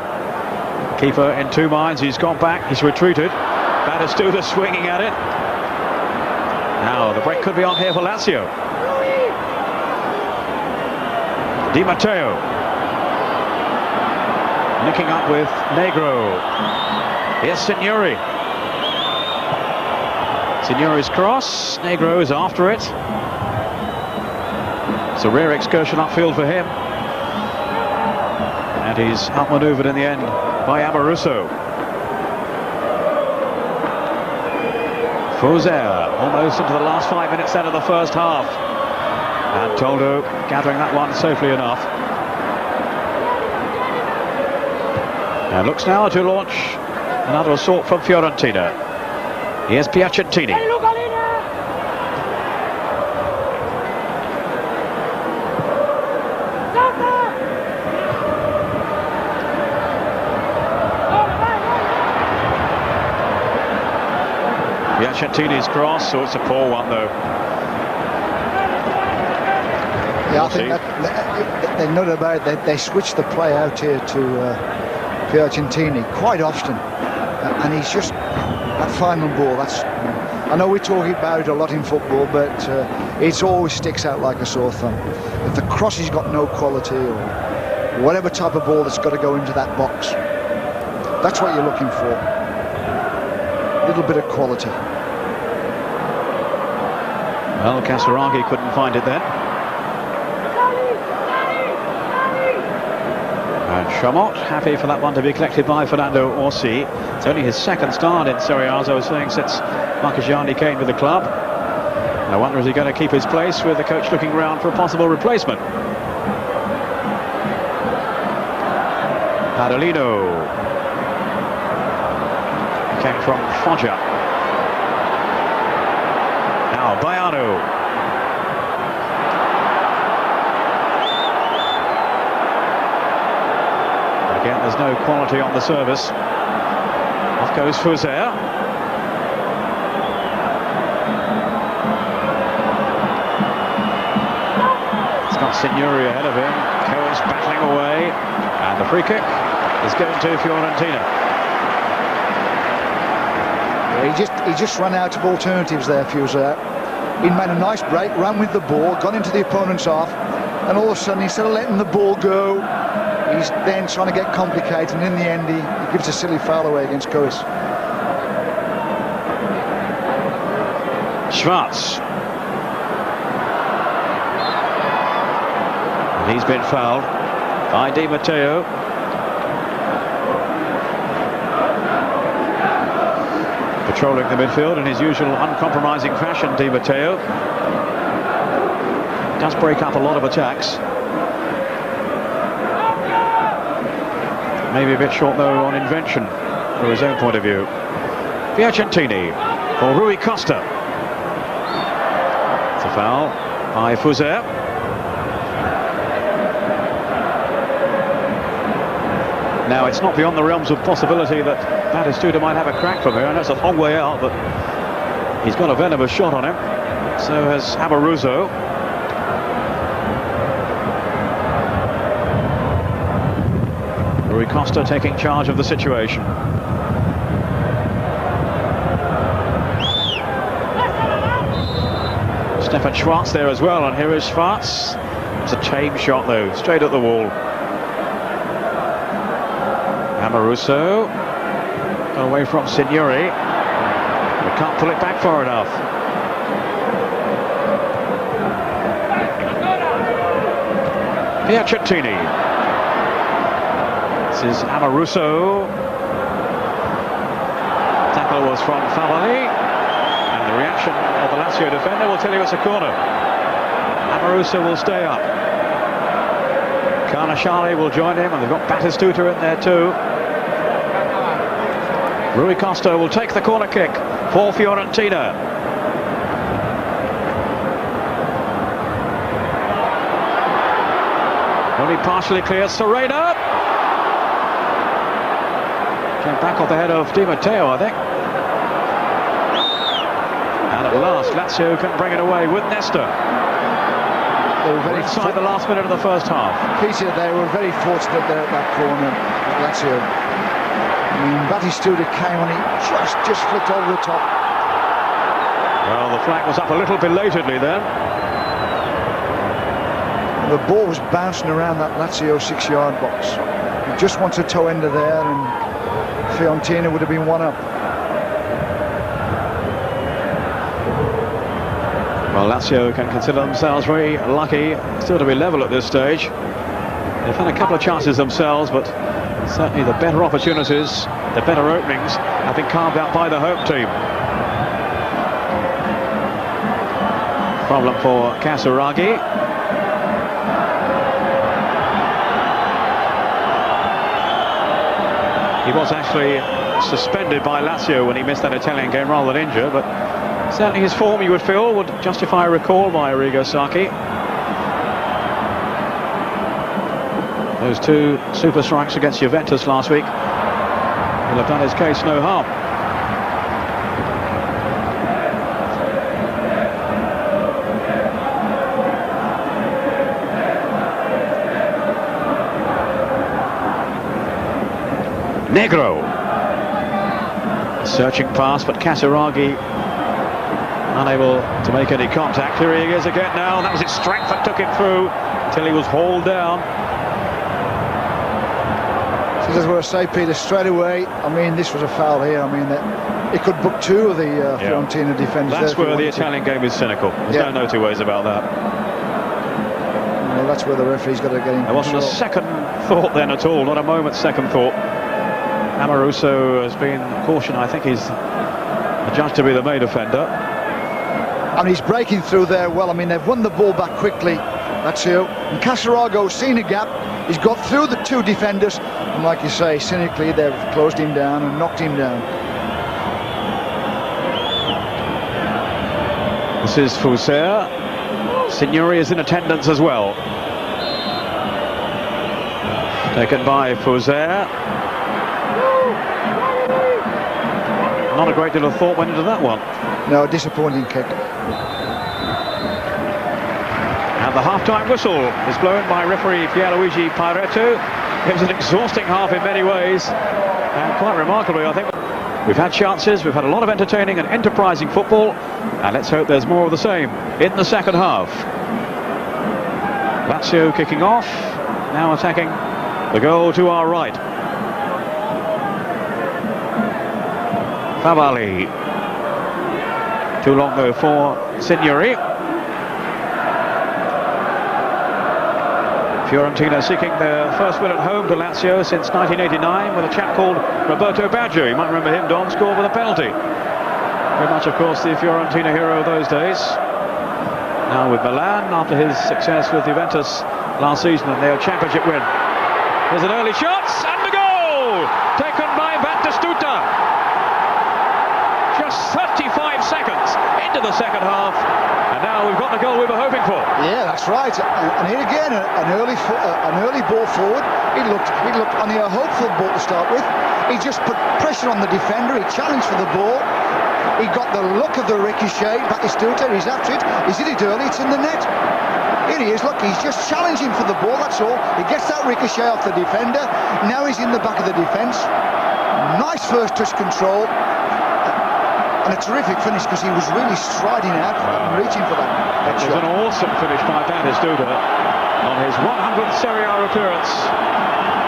[SPEAKER 1] Keeper in two minds. He's gone back. He's retreated. Batistuta swinging at it. Now the break could be on here for Lazio. Di Matteo. Nicking up with Negro. Here's Signori. Signori's cross. Negro is after it. It's a rare excursion upfield for him. And he's outmaneuvered in the end by Amoruso. Fuser almost into the last 5 minutes then of the first half. And Toldo gathering that one safely enough. And looks now to launch another assault from Fiorentina. Here's Piacentini. Piacentini's cross, so it's a poor one though.
[SPEAKER 2] Yeah, I think that they know about it. They switch the play out here to Piacentini quite often, and he's just that final ball. That's I know we're talking about it a lot in football, but it always sticks out like a sore thumb. If the cross has got no quality or whatever type of ball that's got to go into that box, that's what you're looking for. A little bit of quality.
[SPEAKER 1] Well, Casiraghi couldn't find it then. And Chamot happy for that one to be collected by Fernando Orsi. It's only his second start in Serie A, as I was saying, since Marchigiani came to the club. I wonder, is he going to keep his place with the coach looking around for a possible replacement? Padolino. He came from Foggia. Now Baiano. Again, there's no quality on the service. Off goes Fuser. He's got Signori ahead of him. Coes battling away. And the free kick is going to Fiorentina.
[SPEAKER 2] He just ran out of alternatives there, Fiorentina. He made a nice break, ran with the ball, got into the opponent's half, and all of a sudden, instead of letting the ball go, he's then trying to get complicated, and in the end, he gives a silly foul away against Cois.
[SPEAKER 1] Schwarz. And he's been fouled by Di Matteo. Patrolling the midfield in his usual uncompromising fashion, Di Matteo. Does break up a lot of attacks. Maybe a bit short, though, on invention from his own point of view. Piacentini for Rui Costa. It's a foul by Fouzer. Now, it's not beyond the realms of possibility that Batistuta might have a crack from here, and that's a long way out, but he's got a venomous shot on him. So has Amoruso. Rui Costa taking charge of the situation. Stefan Schwarz there as well, and here is Schwarz. It's a tame shot though, straight at the wall. Amoruso got away from Signori, but can't pull it back far enough. Piacentini. This is Amoruso. Tackle was from Favali, and the reaction of the Lazio defender will tell you it's a corner. Amoruso will stay up. Carnashali will join him, and they've got Batistuta in there too. Rui Costa will take the corner kick for Fiorentina. Only partially clear. Serena came back off the head of Di Matteo, I think. And at last, Lazio can bring it away with Nesta.
[SPEAKER 2] They were very
[SPEAKER 1] inside the last minute of the first half.
[SPEAKER 2] Peter, they were very fortunate there at that corner, Lazio. I mean, Batistuta came on, he just flicked over the top.
[SPEAKER 1] Well, the flag was up a little belatedly then.
[SPEAKER 2] The ball was bouncing around that Lazio 6-yard box. He just wants a toe ender there, and Fiorentina would have been one up.
[SPEAKER 1] Well, Lazio can consider themselves very lucky still to be level at this stage. They've had a couple of chances themselves, but certainly the better opportunities, the better openings have been carved out by the home team. Problem for Casiraghi. He was actually suspended by Lazio when he missed that Italian game rather than injured, but certainly his form, you would feel, would justify a recall by Arrigo Sacchi. Those two super strikes against Juventus last week will have done his case no harm. Negro. Searching pass, but Casiraghi unable to make any contact. Here he is again now. That was his strength that took him through until he was hauled down.
[SPEAKER 2] So that's what I say, Peter, straight away. I mean, this was a foul here. I mean, it could book two of the Fiorentina defenders.
[SPEAKER 1] That's where the Italian game is cynical. There's no two ways about that.
[SPEAKER 2] Well, that's where the referee's got to get in.
[SPEAKER 1] There wasn't a second thought then at all, not a moment's second thought. Amoruso has been cautioned. I think he's adjudged to be the main offender.
[SPEAKER 2] And he's breaking through there well. I mean, they've won the ball back quickly. That's it. And Casiraghi's seen a gap. He's got through the two defenders. And like you say, cynically, they've closed him down and knocked him down.
[SPEAKER 1] This is Fouzer. Signori is in attendance as well. Taken by Fouzer. Not a great deal of thought went into that one.
[SPEAKER 2] No, disappointing kick.
[SPEAKER 1] And the half-time whistle is blown by referee Pierluigi Pairetto. It was an exhausting half in many ways, and quite remarkably, I think. We've had chances, we've had a lot of entertaining and enterprising football, and let's hope there's more of the same in the second half. Lazio kicking off, now attacking the goal to our right. Favali. Too long though for Signori. Fiorentina seeking their first win at home to Lazio since 1989 with a chap called Roberto Baggio. You might remember him, Don, scored with a penalty. Very much, of course, the Fiorentina hero of those days. Now with Milan, after his success with Juventus last season and their championship win. There's an early shot, and the goal! Taken by Batistuta. Just 35 seconds into the second half, and now we've got the goal we were hoping for.
[SPEAKER 2] Yeah, that's right. And here again, an early ball forward. He looked only a hopeful ball to start with. He just put pressure on the defender. He challenged for the ball. He got the look of the ricochet. Batistuta, he's after it. He's hit it early. It's in the net. Here he is. Look, he's just challenging for the ball. That's all. He gets that ricochet off the defender. Now he's in the back of the defence. Nice first touch control. And a terrific finish because he was really striding out and reaching for that
[SPEAKER 1] It was
[SPEAKER 2] shot.
[SPEAKER 1] an awesome finish by Batistuta on his 100th Serie A appearance.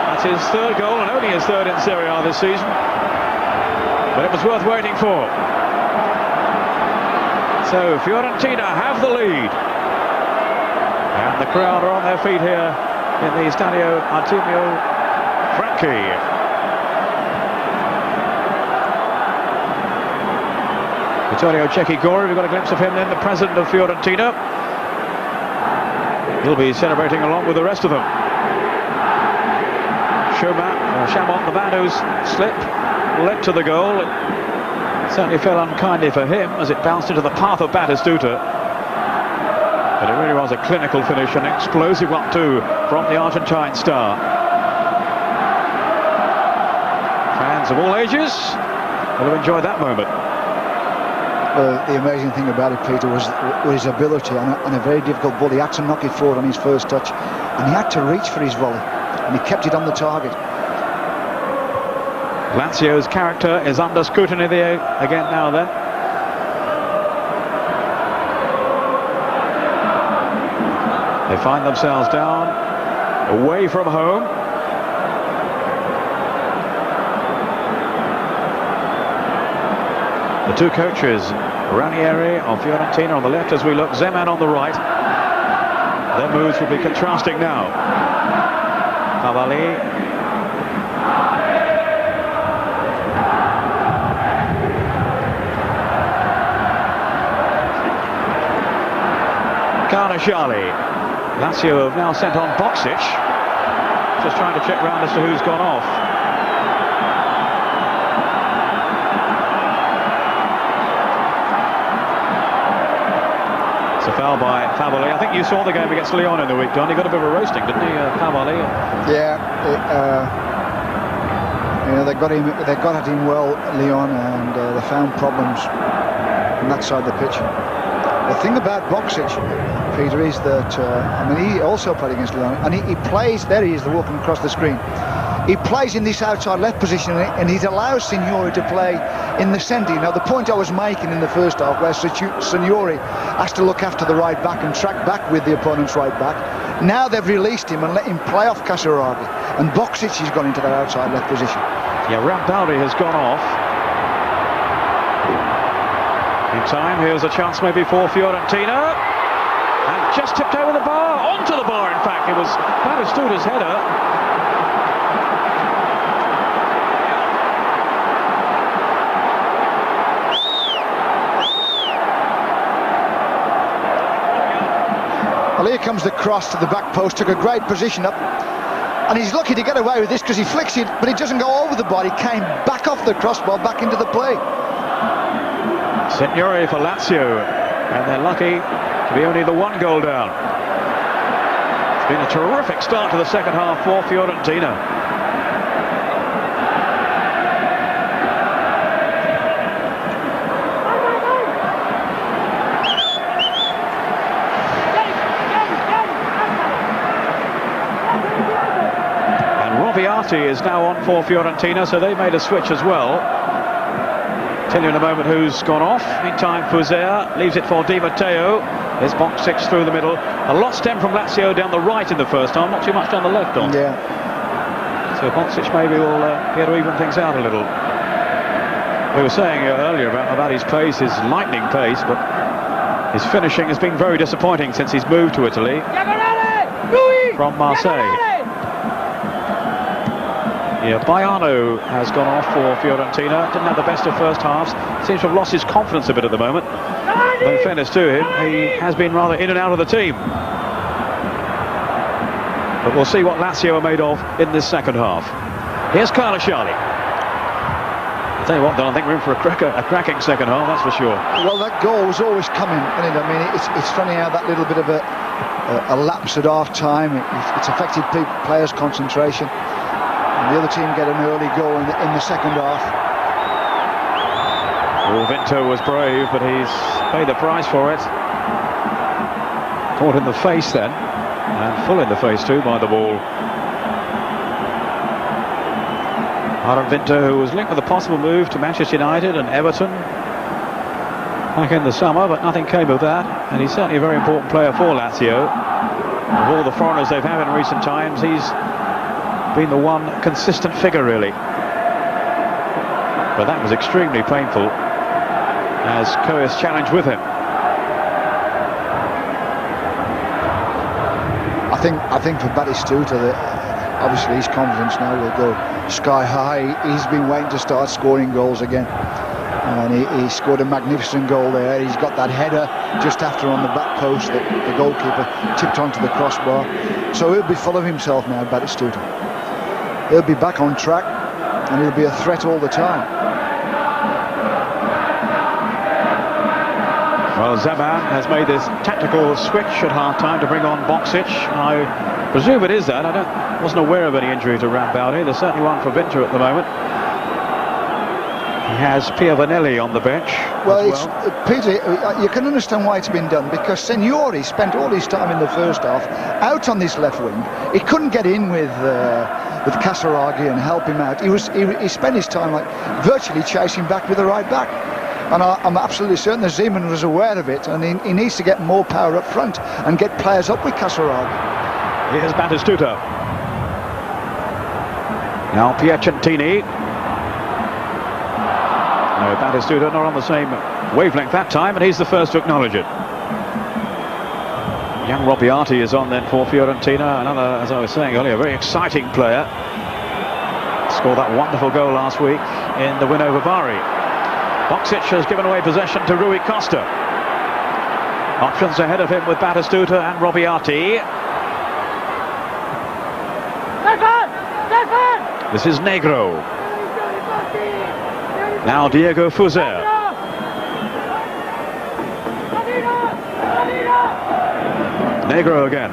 [SPEAKER 1] That's his third goal and only his third in Serie A this season. But it was worth waiting for. So Fiorentina have the lead. And the crowd are on their feet here in the Stadio Artemio Franchi. Vittorio Cecchigori, we've got a glimpse of him then, the president of Fiorentina. He'll be celebrating along with the rest of them. Chamon, the man whose slip led to the goal. It certainly fell unkindly for him as it bounced into the path of Batistuta. But it really was a clinical finish, an explosive one too from the Argentine star. Fans of all ages will have enjoyed that moment.
[SPEAKER 2] Well, the amazing thing about it, Peter, was his ability on a very difficult ball. He had to knock it forward on his first touch, and he had to reach for his volley, and he kept it on the target.
[SPEAKER 1] Lazio's character is under scrutiny again now then. They find themselves down, away from home. The two coaches, Ranieri of Fiorentina on the left as we look, Zeman on the right. Their moves will be contrasting now. Favali. Casiraghi. Lazio have now sent on Boksic. Just trying to check round as to who's gone off. It's a foul by Favali. I think you saw the game against Lyon in the week, John. He got a bit of a roasting, didn't he, Favali?
[SPEAKER 2] Yeah, they got at him well, Lyon, and they found problems on that side of the pitch. The thing about Boksic, Peter, is that he also played against Lyon, and he plays. There he is, walking across the screen. He plays in this outside left position, and he allows Signori to play in the centre. Now, the point I was making in the first half, where Signori has to look after the right back and track back with the opponent's right back. Now they've released him and let him play off Casiraghi, and Boksic has gone into that outside left position.
[SPEAKER 1] Yeah, Rambaldi has gone off. In time, here's a chance maybe for Fiorentina. And just tipped over the bar, onto the bar in fact. It was Batistuta's header.
[SPEAKER 2] Well, here comes the cross to the back post, took a great position up, and he's lucky to get away with this because he flicks it, but it doesn't go over the bar. He came back off the crossbar, back into the play.
[SPEAKER 1] Signori for Lazio, and they're lucky to be only the one goal down. It's been a terrific start to the second half for Fiorentina. Totti is now on for Fiorentina, so they made a switch as well. Tell you in a moment who's gone off. Meantime, Fuzea leaves it for Di Matteo. There's Boksic through the middle. A lot stemmed from Lazio down the right in the first half, not too much down the left on.
[SPEAKER 2] Yeah.
[SPEAKER 1] So Boksic maybe will be able to even things out a little. We were saying earlier about his pace, his lightning pace, but his finishing has been very disappointing since he's moved to Italy from Marseille. Yeah, Baiano has gone off for Fiorentina. Didn't have the best of first halves. Seems to have lost his confidence a bit at the moment. But in fairness to him, he has been rather in and out of the team. But we'll see what Lazio are made of in this second half. Here's Casiraghi. I'll tell you what, though, I think we're in for a cracking second half, that's for sure. Well,
[SPEAKER 2] that goal was always coming, isn't it? I mean, it's funny how that little bit of a lapse at half-time, it's affected players' concentration. And the other team get an early goal in the second half.
[SPEAKER 1] Oh, Vinto was brave, but he's paid the price for it. Caught in the face then, and full in the face too by the ball. Vinto, who was linked with a possible move to Manchester United and Everton back in the summer, but nothing came of that, and he's certainly a very important player for Lazio. Of all the foreigners they've had in recent times, he's been the one consistent figure, really. But that was extremely painful, as Coes challenged with him.
[SPEAKER 2] I think for Batistuta, obviously his confidence now will go sky high. He's been waiting to start scoring goals again, and he scored a magnificent goal there. He's got that header just after on the back post that the goalkeeper tipped onto the crossbar. So he'll be full of himself now, Batistuta. He'll be back on track, and he'll be a threat all the time.
[SPEAKER 1] Well, Zeman has made this tactical switch at half-time to bring on Boksic. I presume it is that. I wasn't aware of any injury to Rambaldi. There's certainly one for Vinto at the moment. He has Vanelli on the bench.
[SPEAKER 2] Well, Peter, you can understand why it's been done, because Signori spent all his time in the first half out on this left wing. He couldn't get in with Casiraghi and help him out. He spent his time like virtually chasing back with the right back. And I'm absolutely certain that Zeman was aware of it, and he needs to get more power up front and get players up with Casiraghi.
[SPEAKER 1] Here's Batistuta. Now Piacentini. No, Batistuta not on the same wavelength that time, and he's the first to acknowledge it. Young Robbiati is on then for Fiorentina, another, as I was saying earlier, very exciting player. Scored that wonderful goal last week in the win over Bari. Boksic has given away possession to Rui Costa. Options ahead of him with Batistuta and Robbiati. This is Negro. Now Diego Fuzea. Negro again.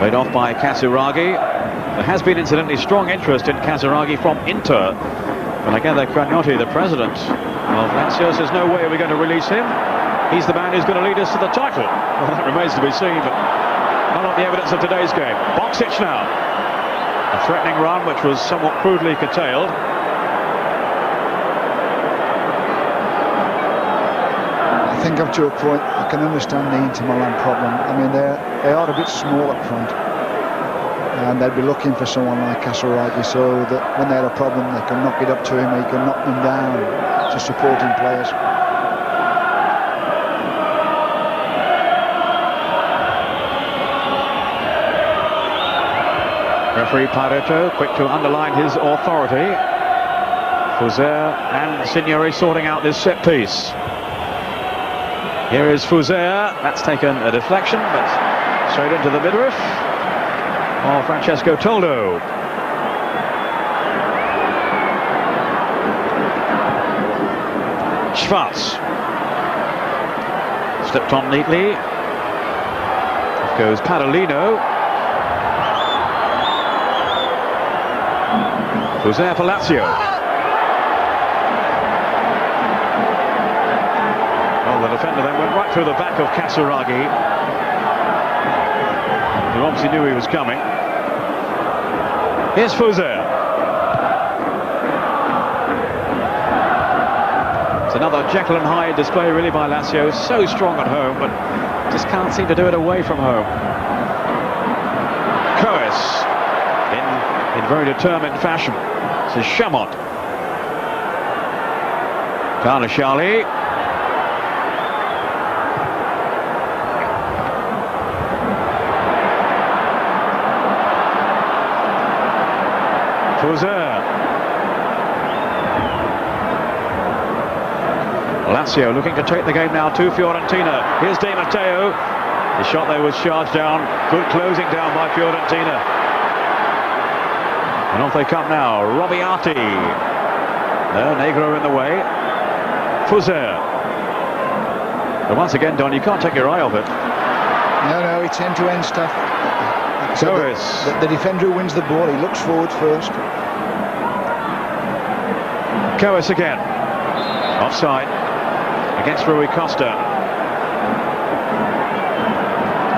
[SPEAKER 1] Laid off by Casiraghi. There has been incidentally strong interest in Casiraghi from Inter. And again, Cragnotti, the president of Lazio, says no way are we going to release him. He's the man who's going to lead us to the title. Well, that remains to be seen, but not on the evidence of today's game. Boksic now. A threatening run, which was somewhat crudely curtailed.
[SPEAKER 2] I think up to a point, I can understand the Inter Milan problem. I mean, they are a bit small up front, and they'd be looking for someone like Casiraghi, so that when they had a problem, they can knock it up to him, he can knock them down to supporting players.
[SPEAKER 1] Referee Pareto, quick to underline his authority. Fuzea and Signori sorting out this set piece. Here is Fuzea. That's taken a deflection, but straight into the midriff of Francesco Toldo. Schwarz. Slipped on neatly. Off goes Padalino. Fuzea for Lazio. Well, the defender then went right through the back of Casiraghi, who obviously knew he was coming. Here's Fuser. It's another Jekyll and Hyde display really by Lazio. So strong at home, but just can't seem to do it away from home. Coes in very determined fashion. This is Chamot. Karnashali. Fuser. Lazio looking to take the game now to Fiorentina. Here's Di Matteo. The shot there was charged down. Good closing down by Fiorentina. And off they come now. Robbiati. No, Negro in the way. Fuser. But once again, Don, you can't take your eye off it.
[SPEAKER 2] No, it's end-to-end stuff. So the defender who wins the ball, he looks forward first.
[SPEAKER 1] Coes again. Offside against Rui Costa.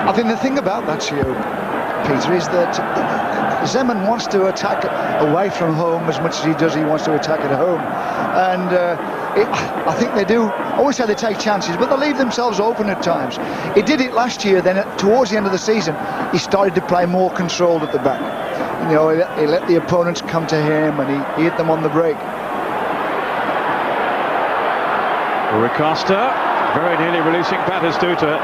[SPEAKER 2] I think the thing about Lazio, Peter, is that Zeman wants to attack away from home as much as he wants to attack at home. And I think they do. I always say they take chances, but they leave themselves open at times. He did it last year, then towards the end of the season, he started to play more controlled at the back. You know, he let the opponents come to him and he hit them on the break.
[SPEAKER 1] Rui Costa, very nearly releasing Batistuta.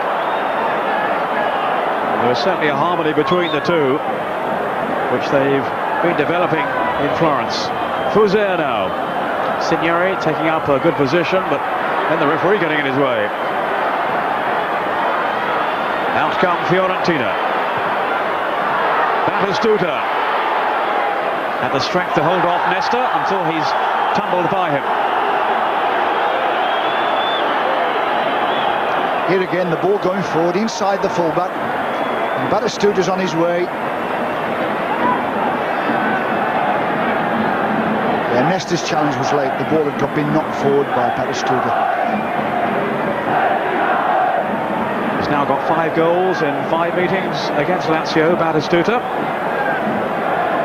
[SPEAKER 1] There was certainly a harmony between the two, which they've been developing in Florence. Fuser now. Signori taking up a good position, but then the referee getting in his way. Out come Fiorentina. Batistuta had the strength to hold off Nesta until he's tumbled by him.
[SPEAKER 2] Here again, the ball going forward inside the fullback. And Batistuta's on his way. Yeah, Nesta's challenge was late. The ball had been knocked forward by Batistuta.
[SPEAKER 1] He's now got 5 goals in 5 meetings against Lazio, Batistuta.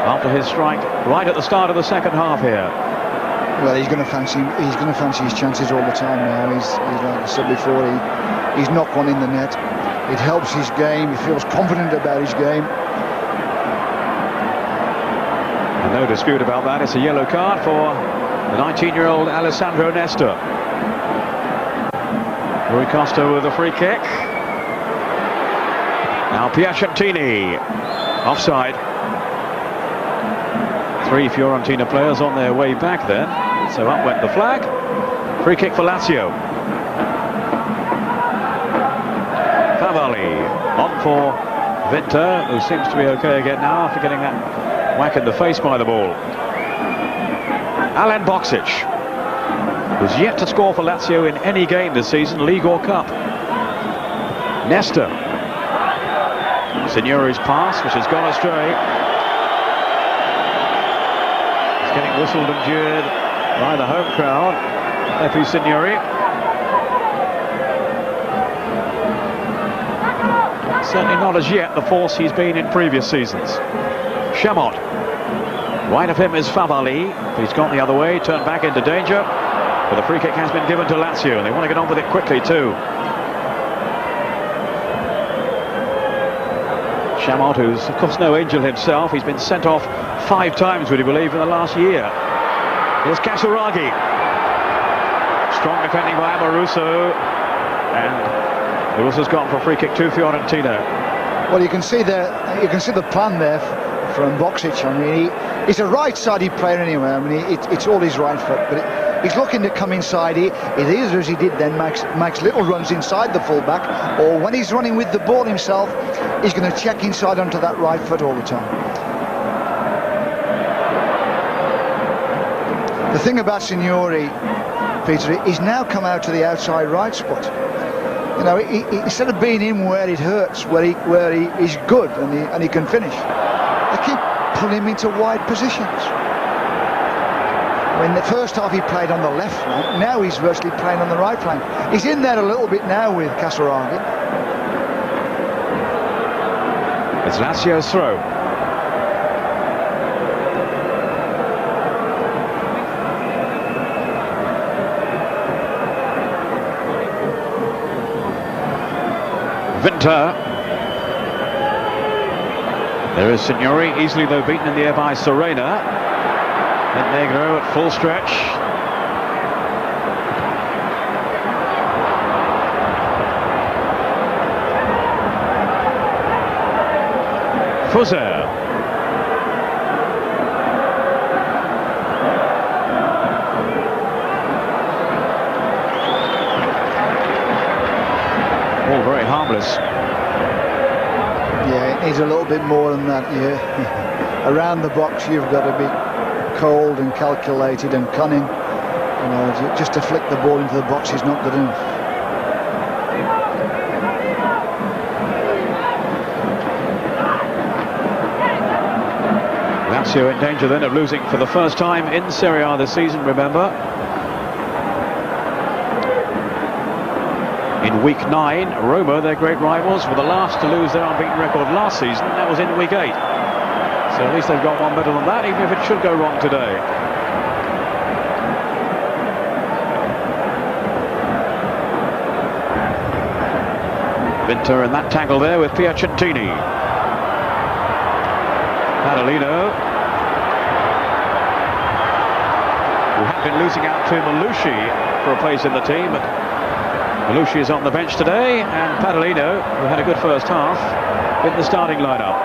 [SPEAKER 1] After his strike right at the start of the second half here.
[SPEAKER 2] Well, he's going to fancy his chances all the time now. He's like I said before, he's knocked one in the net. It helps his game. He feels confident about his game.
[SPEAKER 1] And no dispute about that. It's a yellow card for the 19-year-old Alessandro Nesta. Rui Costa with a free kick. Now Piacentini. Offside. 3 Fiorentina players on their way back then. So up went the flag. Free kick for Lazio. Favalli on for Vinter, who seems to be okay again now after getting that whack in the face by the ball. Alen Boksic, who's yet to score for Lazio in any game this season, league or cup. Nesta. Signori's pass, which has gone astray. He's getting whistled and jeered by the home crowd. F.U. Signori. Certainly not as yet the force he's been in previous seasons. Chamot. Right of him is Favalli. He's gone the other way, turned back into danger. But the free kick has been given to Lazio, and they want to get on with it quickly too. Chamot, who's of course no angel himself, he's been sent off 5 times, would you believe, in the last year. Here's Casiraghi. Strong defending by Amoruso, and Russo's gone for a free kick to Fiorentina.
[SPEAKER 2] Well, you can see the plan there from Boksic. I mean, he's a right-sided player anyway. I mean, it's all his right foot, but he's looking to come inside. He either, as he did then, makes little runs inside the fullback, or when he's running with the ball himself, he's going to check inside onto that right foot all the time. The thing about Signori, Peter, he's now come out to the outside right spot. You know, instead of being in where it hurts, where he's good and he can finish, they keep pulling him into wide positions. When the first half he played on the left flank, now he's virtually playing on the right flank. He's in there a little bit now with Casiraghi.
[SPEAKER 1] It's Lazio's throw. Vinter. There is Signori, easily though beaten in the air by Serena. Negro at full stretch. Fuser. All very harmless.
[SPEAKER 2] Yeah, it needs a little bit more than that. Yeah, around the box you've got to be cold and calculated and cunning. You know, just to flick the ball into the box is not good enough.
[SPEAKER 1] Lazio in danger then of losing for the first time in Serie A this season, remember. In week 9, Roma, their great rivals, were the last to lose their unbeaten record last season. That was in week 8. So at least they've got one better than that, even if it should go wrong today. Vinter in that tackle there with Piacentini. Padalino, who had been losing out to Malushi for a place in the team, but Malushi is on the bench today, and Padalino, who had a good first half, in the starting lineup.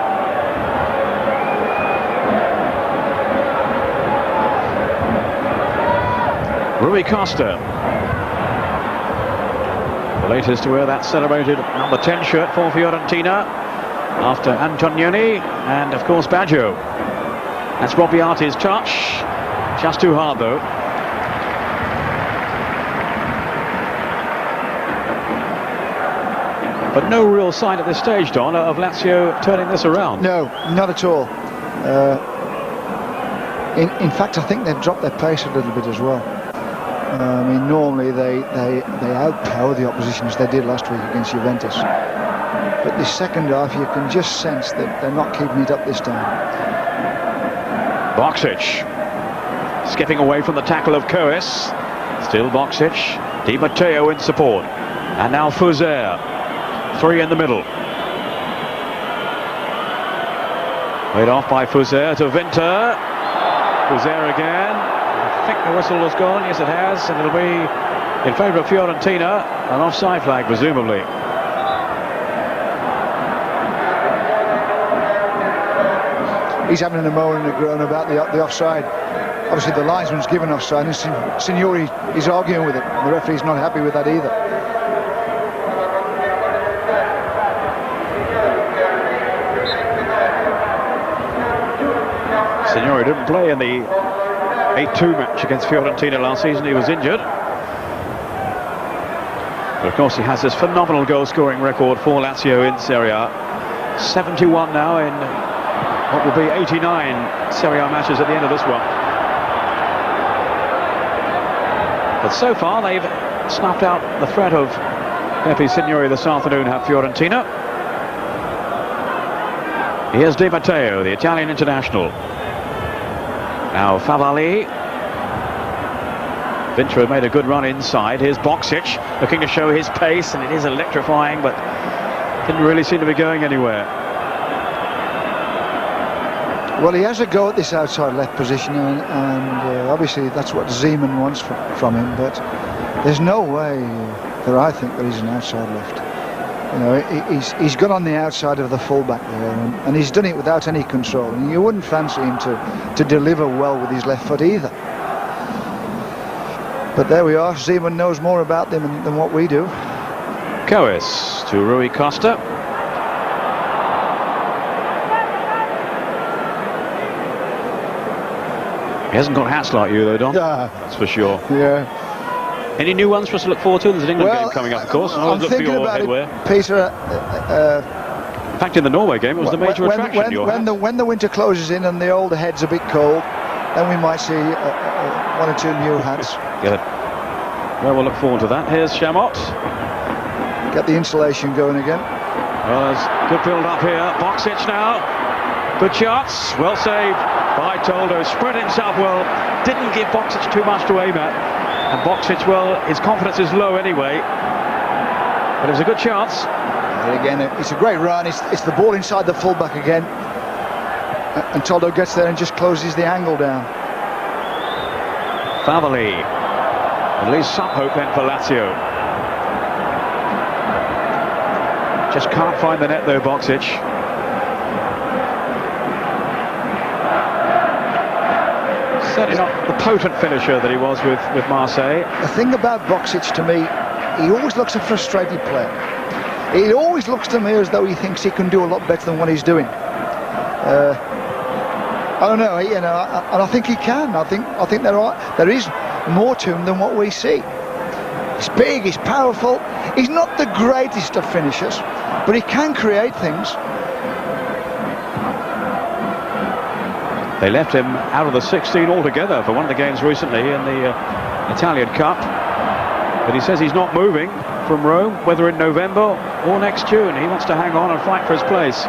[SPEAKER 1] Rui Costa, the latest to wear that celebrated number 10 shirt for Fiorentina, after Antonioni and of course Baggio. That's Robbiati's touch, just too hard though. But no real sign at this stage, Don, of Lazio turning this around.
[SPEAKER 2] No, not at all. In fact, I think they've dropped their pace a little bit as well. I mean, normally they outpower the opposition as they did last week against Juventus. But this second half, you can just sense that they're not keeping it up this time.
[SPEAKER 1] Boksic, skipping away from the tackle of Coes. Still Boksic. Di Matteo in support. And now Fuser. 3 in the middle. Laid off by Fuser to Vinter. Fuser again. I think the whistle has gone. Yes, it has. And it'll be in favour of Fiorentina. An offside flag, presumably.
[SPEAKER 2] He's having a moan and a groan about the offside. Obviously, the linesman's given offside, and Signori is arguing with it. The referee's not happy with that either.
[SPEAKER 1] Signori didn't play in the 8-2 match against Fiorentina last season. He was injured. But of course he has this phenomenal goal-scoring record for Lazio in Serie A. 71 now in what will be 89 Serie A matches at the end of this one. But so far they've snuffed out the threat of Pepe Signori this afternoon, have Fiorentina. Here's Di Matteo, the Italian international. Now Favali. Vinter made a good run inside. Here's Boksic, looking to show his pace, and it is electrifying, but didn't really seem to be going anywhere.
[SPEAKER 2] Well, he has a go at this outside left position, and obviously that's what Zeman wants from him, but there's no way that I think that he's an outside left. You know, he's got on the outside of the fullback there, and he's done it without any control, and you wouldn't fancy him to deliver well with his left foot either. But there we are. Zeman knows more about them than what we do.
[SPEAKER 1] Coes to Rui Costa. He hasn't got hats like you though, Don.
[SPEAKER 2] Yeah.
[SPEAKER 1] That's for sure.
[SPEAKER 2] Yeah.
[SPEAKER 1] Any new ones for us to look forward to? There's an England game coming up, of course.
[SPEAKER 2] I'm thinking about it, Peter.
[SPEAKER 1] In fact, in the Norway game, it was the major attraction.
[SPEAKER 2] When the winter closes in and the older head's a bit cold, then we might see 1 or 2 new hats.
[SPEAKER 1] Good. Well, we'll look forward to that. Here's Chamot.
[SPEAKER 2] Get the insulation going again.
[SPEAKER 1] Well, there's good build up here. Boksic now. Good chance. Well saved by Toldo. Spread himself well. Didn't give Boksic too much to aim at. And Boksic, well, his confidence is low anyway. But it was a good chance.
[SPEAKER 2] And again, it's a great run. It's the ball inside the fullback again. And Toldo gets there and just closes the angle down.
[SPEAKER 1] Favali. At least some hope then for Lazio. Just can't find the net though, Boksic. Certainly not the potent finisher that he was with Marseille.
[SPEAKER 2] The thing about Boksic to me, he always looks a frustrated player. He always looks to me as though he thinks he can do a lot better than what he's doing. I don't know, and I think he can. I think there is more to him than what we see. He's big, he's powerful. He's not the greatest of finishers, but he can create things.
[SPEAKER 1] They left him out of the 16 altogether for one of the games recently in the Italian Cup. But he says he's not moving from Rome, whether in November or next June. He wants to hang on and fight for his place.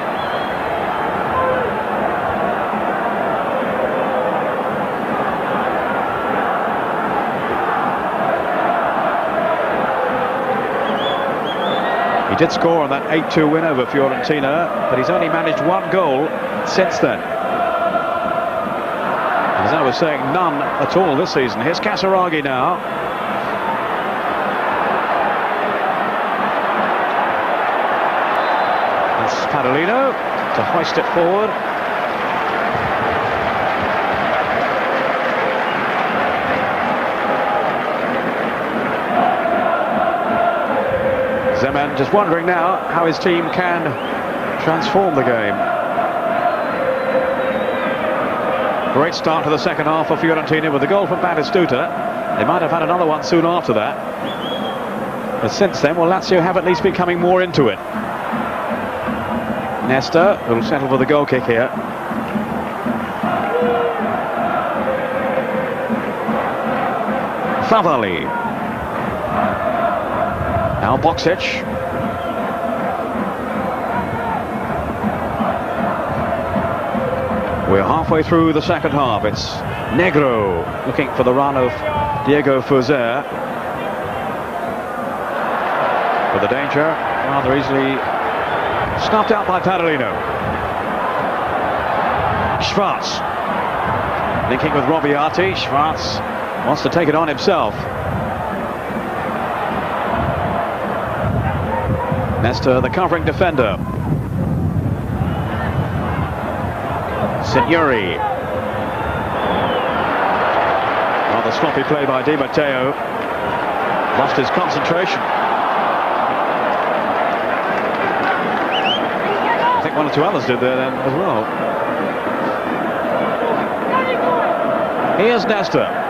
[SPEAKER 1] He did score on that 8-2 win over Fiorentina, but he's only managed one goal since then. As I was saying, none at all this season. Here's Casiraghi now. That's Padolino to hoist it forward. Zeman just wondering now how his team can transform the game. Great start to the second half for Fiorentina with the goal from Batistuta. They might have had another one soon after that. But since then, well, Lazio have at least been coming more into it. Nesta will settle for the goal kick here. Favali. Now Boksic. We're halfway through the second half. It's Negro looking for the run of Diego Fuser. But the danger rather easily snuffed out by Padolino. Schwarz linking with Robiati. Schwarz wants to take it on himself. Nesta, the covering defender. Signori. Rather sloppy play by Di Matteo. Lost his concentration. I think one or two others did there then as well. Here's Nesta.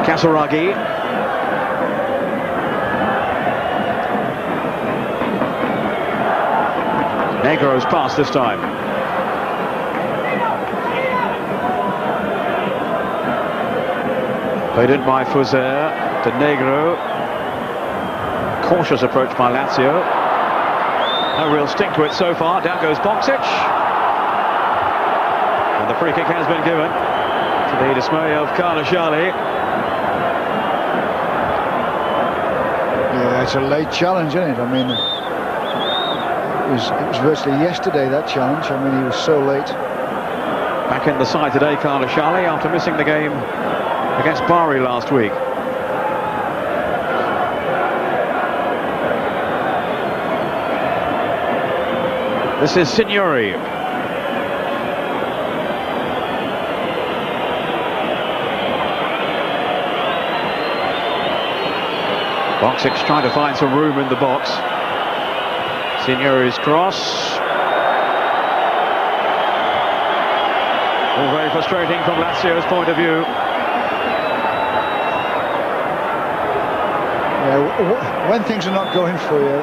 [SPEAKER 1] Casiraghi. Negro's pass this time. Played in by Fuser to Negro. Cautious approach by Lazio. No real stick to it so far. Down goes Boksic. And the free kick has been given to the dismay of Casiraghi.
[SPEAKER 2] Yeah, it's a late challenge, isn't it? I mean, it was virtually yesterday, that challenge. I mean, he was so late.
[SPEAKER 1] Back in the side today, Casiraghi, after missing the game against Bari last week. This is Signori. Boksic trying to find some room in the box. Signori's cross. All very frustrating from Lazio's point of view.
[SPEAKER 2] Yeah, when things are not going for you,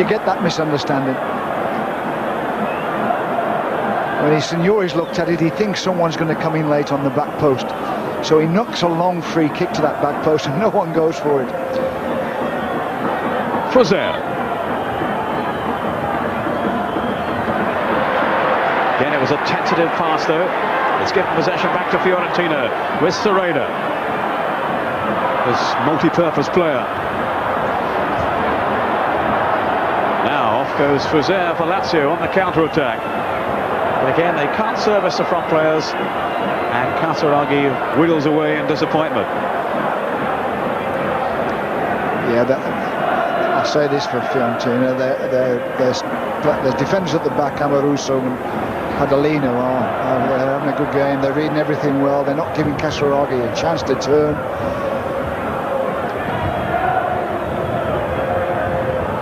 [SPEAKER 2] you get that misunderstanding. When Signori's looked at it, he thinks someone's going to come in late on the back post. So he knocks a long free kick to that back post and no one goes for it.
[SPEAKER 1] Fuser. Again, it was a tentative pass though. It's given possession back to Fiorentina with Serena. this multi-purpose player. Now off goes Fiorentina for Lazio on the counter-attack. But again, they can't service the front players, and Casiraghi wiggles away in disappointment.
[SPEAKER 2] Yeah, I'll say this for Fiorentina, their defenders at the back, Amaruso and Padalino, they're having a good game. They're reading everything well. They're not giving Casiraghi a chance to turn.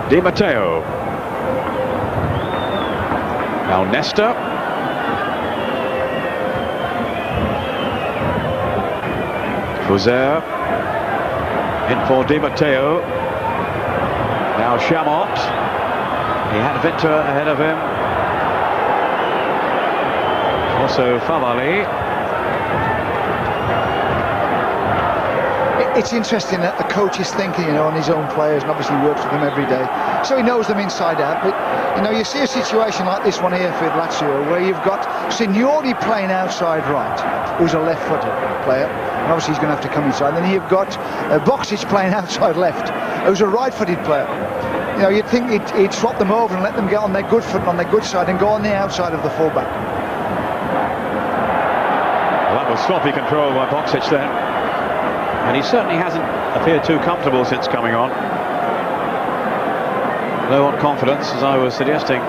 [SPEAKER 1] Di Matteo. Now Nesta. Fuser. In for Di Matteo. Now Chamot. He had Winter ahead of him. Also Favali.
[SPEAKER 2] It's interesting that the coach is thinking, on his own players, and obviously works with them every day, so he knows them inside out. But you see a situation like this one here for Lazio, where you've got Signori playing outside right, who's a left-footed player, and obviously he's going to have to come inside. Then you've got Boksic playing outside left, who's a right-footed player. You'd think he'd swap them over and let them get on their good foot, on their good side, and go on the outside of the fullback.
[SPEAKER 1] Well, that was sloppy control by Boksic then. And he certainly hasn't appeared too comfortable since coming on. Low on confidence, as I was suggesting.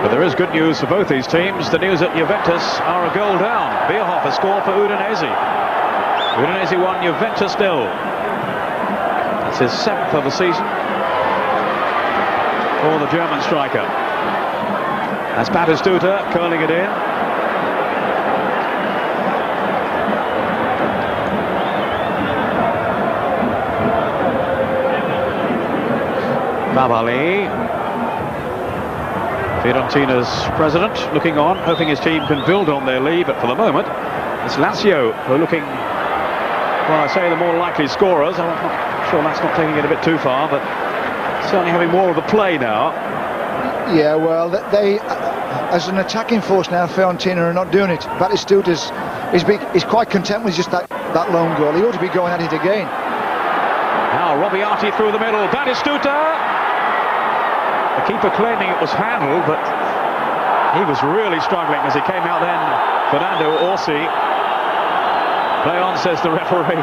[SPEAKER 1] But there is good news for both these teams. The news at Juventus are a goal down. Bierhoff has scored for Udinese. Udinese won, Juventus 0. That's his 7th of the season for the German striker. That's Batistuta curling it in. Favali, Fiorentina's president, looking on, hoping his team can build on their lead, but for the moment it's Lazio who are looking, well, I say the more likely scorers. I'm not sure that's not taking it a bit too far, but certainly having more of the play now.
[SPEAKER 2] Yeah, well, they as an attacking force now, Fiorentina are not doing it. Batistuta is quite content with just that lone goal. He ought to be going at it again.
[SPEAKER 1] Now Robiati through the middle. Batistuta. The keeper claiming it was handled, but he was really struggling as he came out then. Fernando Orsi. Play on, says the referee.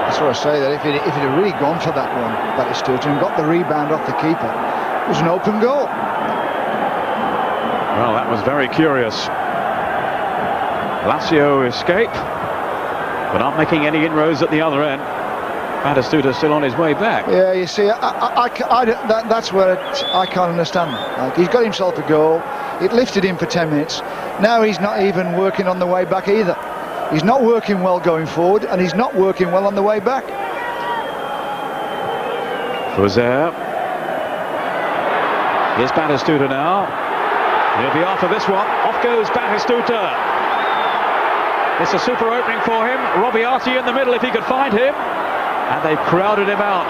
[SPEAKER 2] That's what I say, that if he'd have really gone for that one, Batistuta, and got the rebound off the keeper, it was an open goal.
[SPEAKER 1] Well, that was very curious. Lazio escape, but not making any inroads at the other end. Batistuta still on his way back.
[SPEAKER 2] Yeah, you see, that's where I can't understand. Like, he's got himself a goal, it lifted him for 10 minutes, now he's not even working on the way back either. He's not working well going forward, and he's not working well on the way back.
[SPEAKER 1] Fuser. Here's Batistuta now. He'll be after this one. Off goes Batistuta. It's a super opening for him. Robiati in the middle if he could find him. And they've crowded him out.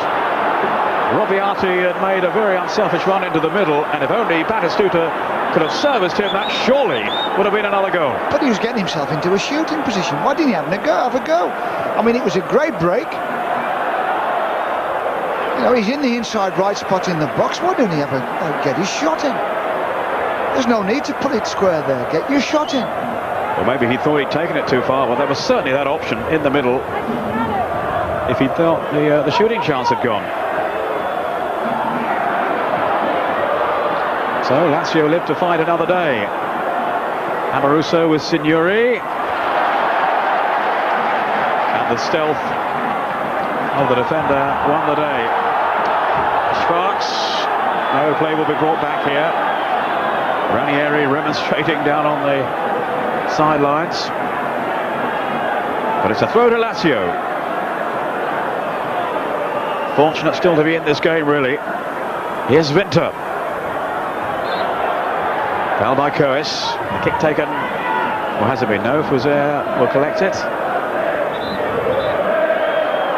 [SPEAKER 1] Robiati had made a very unselfish run into the middle, and if only Batistuta could have serviced him, that surely would have been another goal.
[SPEAKER 2] But he was getting himself into a shooting position. Why didn't he have a go? I mean, it was a great break. He's in the inside right spot in the box. Why don't he get his shot in? There's no need to put it square there. Get your shot in.
[SPEAKER 1] Well, maybe he thought he'd taken it too far. Well, there was certainly that option in the middle if he thought the shooting chance had gone. So Lazio live to fight another day. Amaruso with Signori. And the stealth of the defender won the day. Schwartz. No play will be brought back here. Ranieri remonstrating down on the sidelines. But it's a throw to Lazio. Fortunate still to be in this game, really. Here's Winter. Foul by Coes. The kick taken. Or has it been? No, Fuser will collect it.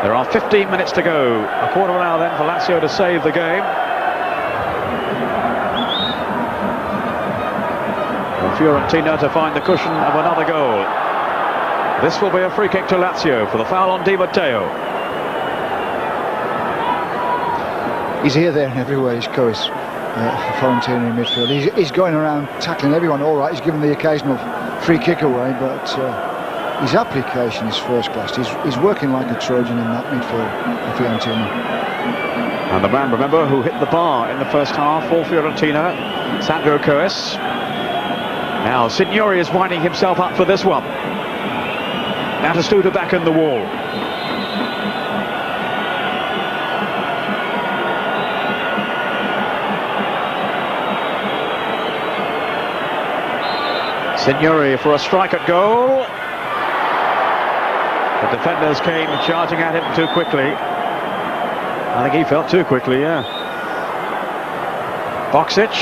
[SPEAKER 1] There are 15 minutes to go. A quarter of an hour then for Lazio to save the game. And Fiorentina to find the cushion of another goal. This will be a free kick to Lazio for the foul on Di Matteo.
[SPEAKER 2] He's here, there and everywhere. He's Coes for Fiorentina in midfield. He's going around tackling everyone. All right, he's given the occasional free kick away, but his application is first class. He's working like a Trojan in that midfield for Fiorentina.
[SPEAKER 1] And the man, remember, who hit the bar in the first half for Fiorentina, Sandro Coes. Now Signori is winding himself up for this one. Batistuta back in the wall. Signori for a strike at goal. The defenders came charging at him too quickly. I think he felt too quickly, yeah. Boksic.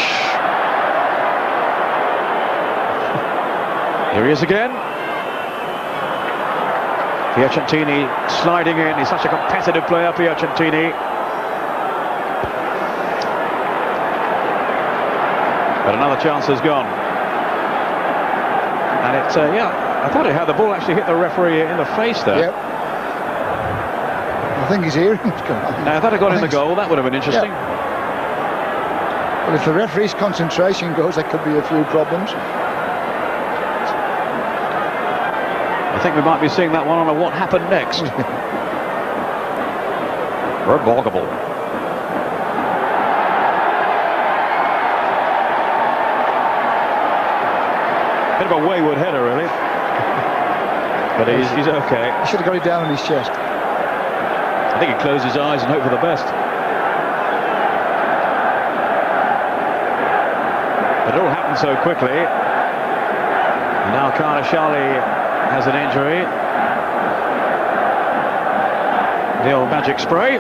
[SPEAKER 1] Here he is again. Piacentini sliding in. He's such a competitive player, Piacentini. But another chance has gone. And it's, yeah, I thought it had the ball actually hit the referee in the face there.
[SPEAKER 2] Yep. I think his earring's gone.
[SPEAKER 1] Now, if that had gone in the goal, that would have been interesting.
[SPEAKER 2] Yeah. Well, if the referee's concentration goes, there could be a few problems.
[SPEAKER 1] I think we might be seeing that one on a what happened next. Remarkable. Bit of a wayward header, really. But he's okay.
[SPEAKER 2] He should have got it down on his chest.
[SPEAKER 1] I think he closed his eyes and hoped for the best. But it all happened so quickly. And now Casiraghi has an injury. The old magic spray.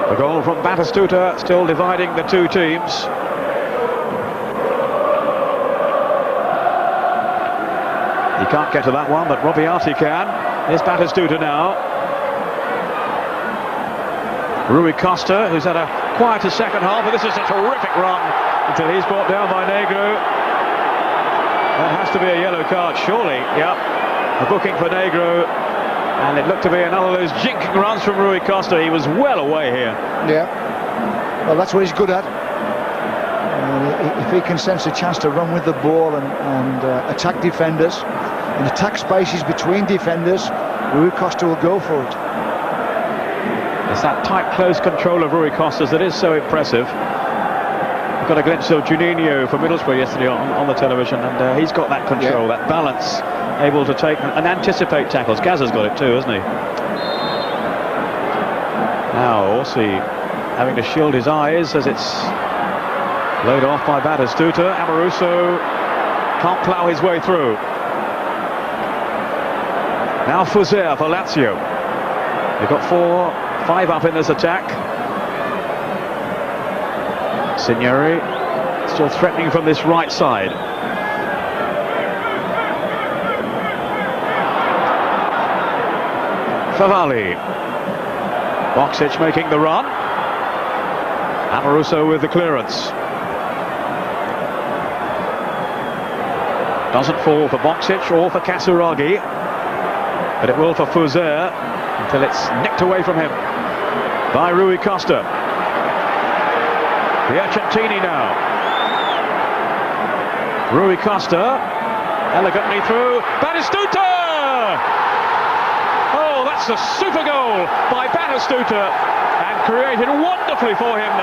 [SPEAKER 1] The goal from Batistuta still dividing the two teams. He can't get to that one, but Robbiati can. Here's Batistuta now. Rui Costa, who's had a quieter second half, but this is a terrific run until he's brought down by Negro. That has to be a yellow card, surely. Yep, a booking for Negro. And it looked to be another of those jinking runs from Rui Costa. He was well away here.
[SPEAKER 2] Yeah. Well, that's what he's good at. If he can sense a chance to run with the ball and attack defenders, and attack spaces between defenders, Rui Costa will go for it.
[SPEAKER 1] It's that tight, close control of Rui Costa's that is so impressive. I've got a glimpse of Juninho from Middlesbrough yesterday on the television, and he's got that control, that balance, able to take and anticipate tackles. Gazza's got it too, hasn't he? Now Orsi having to shield his eyes as it's laid off by Batistuta. Amoruso can't plough his way through. Now Fuser for Lazio. They've got 4-5 up in this attack. Signori still threatening from this right side. Favalli. Boksic making the run. Amoruso with the clearance. Doesn't fall for Boksic or for Casiraghi, but it will for Fuser until it's nicked away from him by Rui Costa. Piacentini now. Rui Costa elegantly through. Batistuta! Oh, that's a super goal by Batistuta, and created wonderfully for him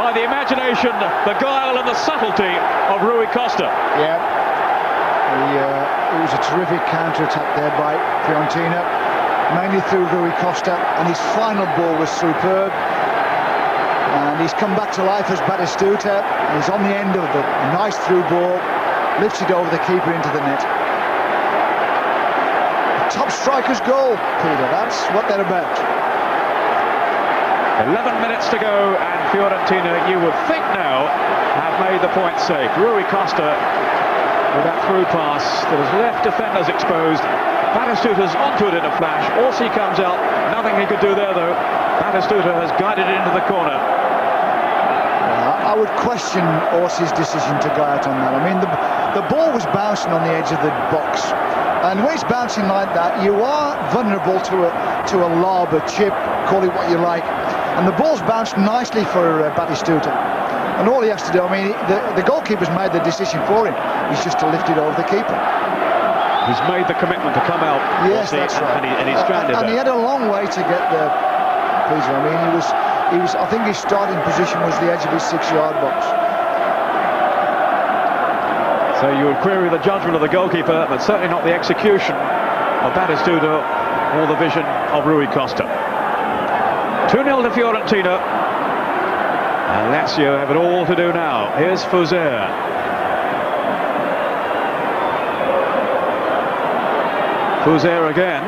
[SPEAKER 1] by the imagination, the guile and the subtlety of Rui Costa.
[SPEAKER 2] Yeah, it was a terrific counter-attack there by Fiorentina, mainly through Rui Costa, and his final ball was superb. And he's come back to life as Batistuta, and he's on the end of the nice through ball, lifts it over the keeper into the net. Top striker's goal, Peter, that's what they're about.
[SPEAKER 1] 11 minutes to go, and Fiorentina, you would think now, have made the point safe. Rui Costa with that through pass that has left defenders exposed. Batistuta's onto it in a flash. Orsi comes out, nothing he could do there though. Batistuta has guided it into the corner.
[SPEAKER 2] I would question Orsi's decision to go out on that. I mean, the ball was bouncing on the edge of the box, and when it's bouncing like that, you are vulnerable to a lob, a chip, call it what you like. And the ball's bounced nicely for Batistuta. And all he has to do, I mean, the goalkeeper's made the decision for him. He's just to lift it over the keeper.
[SPEAKER 1] He's made the commitment to come out.
[SPEAKER 2] Yes, that's right.
[SPEAKER 1] And he's stranded
[SPEAKER 2] and
[SPEAKER 1] there.
[SPEAKER 2] He had a long way to get there, Peter. I mean, he was. I think his starting position was the edge of his 6-yard box.
[SPEAKER 1] So you would query the judgment of the goalkeeper, but certainly not the execution of Batistuta or the vision of Rui Costa. 2-0 to Fiorentina. And Lazio have it all to do now. Here's Fuser. Fuser again.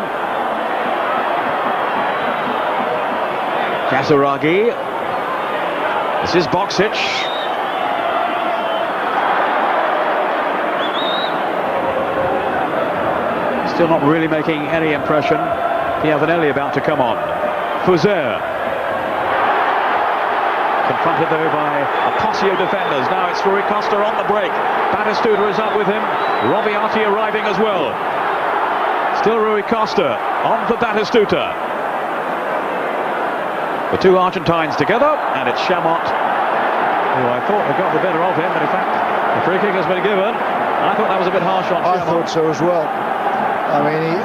[SPEAKER 1] Casiraghi. This is Boksic. Still not really making any impression. Piavanelli about to come on. Fuser. Confronted though by a posse of defenders. Now it's Rui Costa on the break. Batistuta is up with him. Robiati arriving as well. Still Rui Costa on for Batistuta. The two Argentines together, and it's Chamot, who I thought had got the better of him, but in fact the free kick has been given. I thought that was a bit harsh on Chamot.
[SPEAKER 2] I thought so as well. I mean,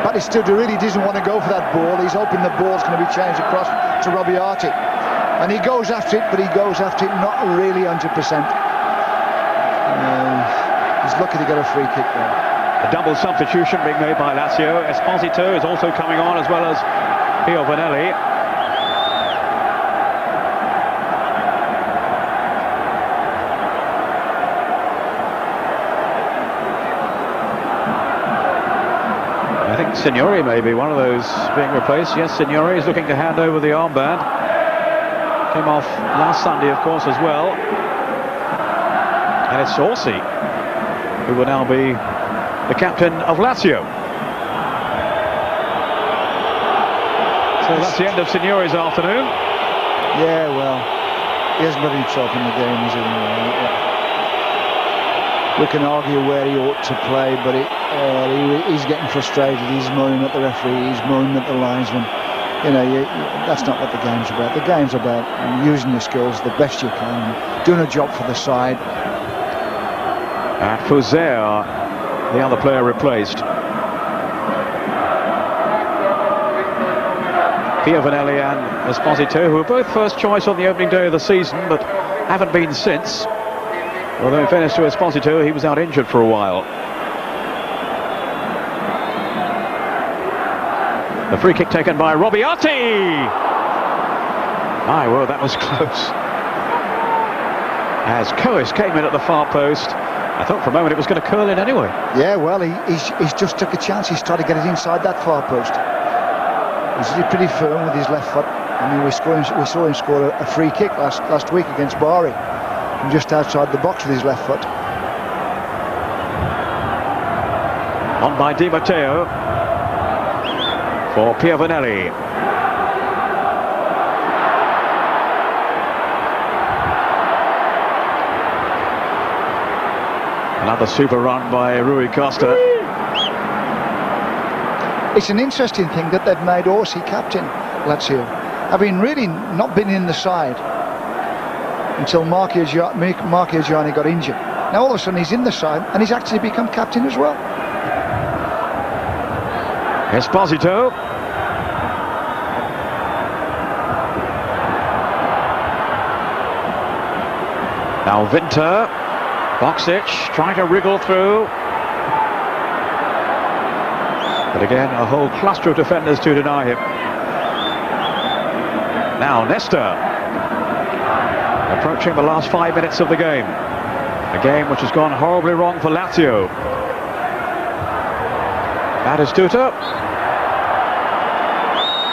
[SPEAKER 2] Batistuta really doesn't want to go for that ball. He's hoping the ball's going to be changed across to Robiati. And he goes after it, but he goes after it not really 100%. He's lucky to get a free kick there.
[SPEAKER 1] A double substitution being made by Lazio. Esposito is also coming on, as well as Piavanelli. I think Signori may be one of those being replaced. Yes, Signori is looking to hand over the armband. Came off last Sunday, of course, as well. And it's Orsi who will now be the captain of Lazio. So that's the end of Signori's afternoon.
[SPEAKER 2] Yeah, well, he hasn't got any trouble in the game, is he? We can argue where he ought to play, but he's getting frustrated. He's moaning at the referee, he's moaning at the linesman. You know, that's not what the game's about. The game's about using your skills the best you can, doing a job for the side.
[SPEAKER 1] And Fuser, the other player replaced. Piavanelli and Esposito, who were both first choice on the opening day of the season, but haven't been since. Although in fairness to Esposito, he was out injured for a while. The free kick taken by Robiati. My word, that was close. As Coes came in at the far post, I thought for a moment it was going to curl in anyway.
[SPEAKER 2] Yeah, well, he's just took a chance. He's tried to get it inside that far post. He's pretty firm with his left foot. I mean, we saw him score a free kick last week against Bari, from just outside the box with his left foot.
[SPEAKER 1] On by Di Matteo for Piavanelli. Another super run by Rui Costa.
[SPEAKER 2] It's an interesting thing that they've made Orsi captain, Lazio, having really not been in the side until Marco Gianni got injured. Now all of a sudden he's in the side and he's actually become captain as well.
[SPEAKER 1] Esposito. Now Vinter. Boksic trying to wriggle through. But again, a whole cluster of defenders to deny him. Now Nesta. Approaching the last 5 minutes of the game. A game which has gone horribly wrong for Lazio. Batistuta.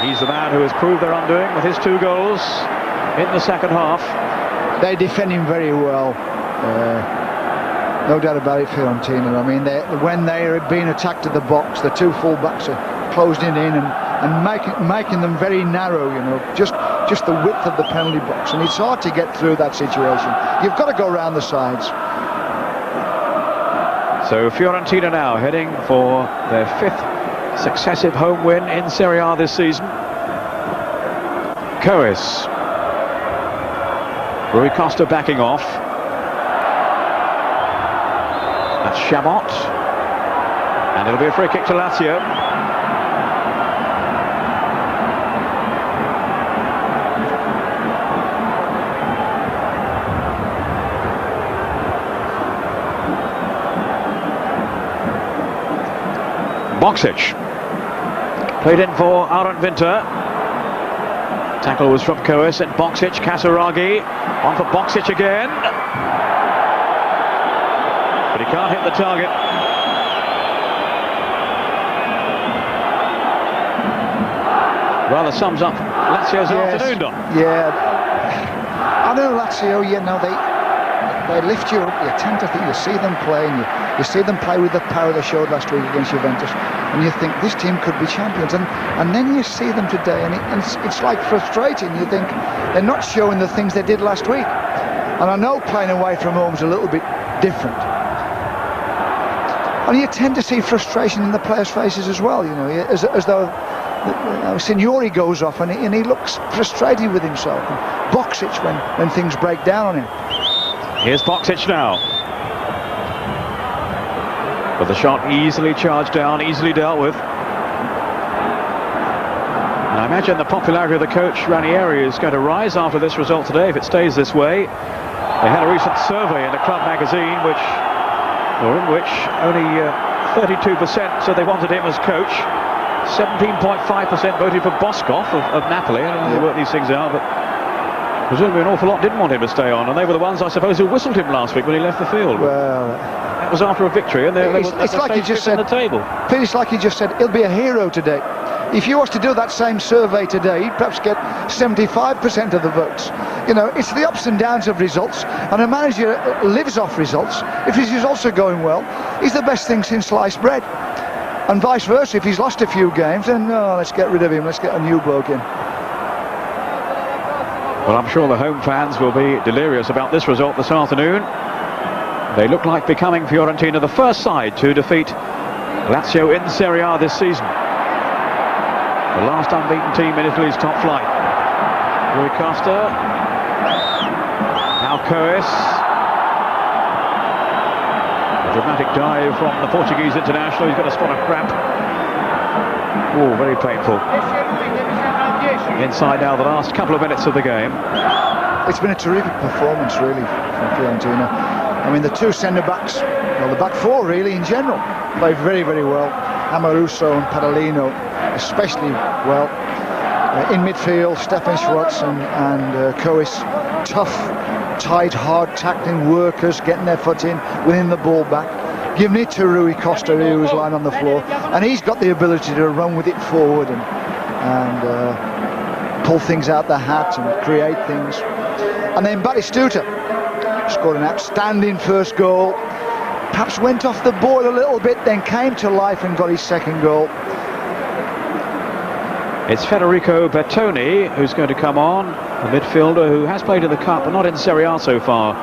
[SPEAKER 1] He's the man who has proved their undoing with his 2 goals in the second half.
[SPEAKER 2] They defend him very well. No doubt about it, Fiorentina. I mean, when they are being attacked at the box, the 2 full-backs are closing in and making them very narrow, you know, just the width of the penalty box. And it's hard to get through that situation. You've got to go around the sides.
[SPEAKER 1] So Fiorentina now heading for their 5th successive home win in Serie A this season. Coes. Rui Costa backing off. That's Chabot. And it'll be a free kick to Lazio. Boksic. Played in for Aaron Winter. Tackle was from Coes and Boksic. Casiraghi on for Boksic again. But he can't hit the target. Rather sums up Lazio's afternoon, Don.
[SPEAKER 2] Yeah. I know Lazio, you know, they lift you up. You tend to think, you see them play, and you see them play with the power they showed last week against Juventus, and you think this team could be champions, and then you see them today, and it's like frustrating. You think they're not showing the things they did last week. And I know playing away from home is a little bit different, and you tend to see frustration in the players' faces as well, you know, as though Signori goes off and he looks frustrated with himself, and Boksic when things break down on him.
[SPEAKER 1] Here's Boksic now. But the shot easily charged down, easily dealt with. And I imagine the popularity of the coach Ranieri is going to rise after this result today if it stays this way. They had a recent survey in the club magazine in which only 32% said they wanted him as coach. 17.5% voted for Boskov of Napoli. I don't know how they work these things out, but presumably an awful lot didn't want him to stay on, and they were the ones, I suppose, who whistled him last week when he left the field.
[SPEAKER 2] Well,
[SPEAKER 1] that was after a victory, and it's like he just said. The table.
[SPEAKER 2] It's like he just said, he'll be a hero today. If you was to do that same survey today, he'd perhaps get 75% of the votes. You know, it's the ups and downs of results, and a manager lives off results. If his results are going well, he's the best thing since sliced bread. And vice versa, if he's lost a few games, then no, let's get rid of him, let's get a new bloke in.
[SPEAKER 1] Well, I'm sure the home fans will be delirious about this result this afternoon. They look like becoming Fiorentina the first side to defeat Lazio in Serie A this season. The last unbeaten team in Italy's top flight. Rui Costa. Now Coes. A dramatic dive from the Portuguese international. He's got a spot of cramp. Oh, very painful. Inside now the last couple of minutes of the game.
[SPEAKER 2] It's been a terrific performance, really, from Fiorentina. I mean, the 2 centre-backs, well, the back 4, really, in general, played very, very well. Amoruso and Padalino, especially well. In midfield, Stefan Schwartz and Coes, tough, tight, hard tackling workers, getting their foot in, winning the ball back. Giving it to Rui Costa, who was lying on the floor, and he's got the ability to run with it forward and pull things out the hat and create things. And then Batistuta scored an outstanding first goal. Perhaps went off the boil a little bit, then came to life and got his second goal.
[SPEAKER 1] It's Federico Bertoni who's going to come on, a midfielder who has played in the Cup but not in Serie A so far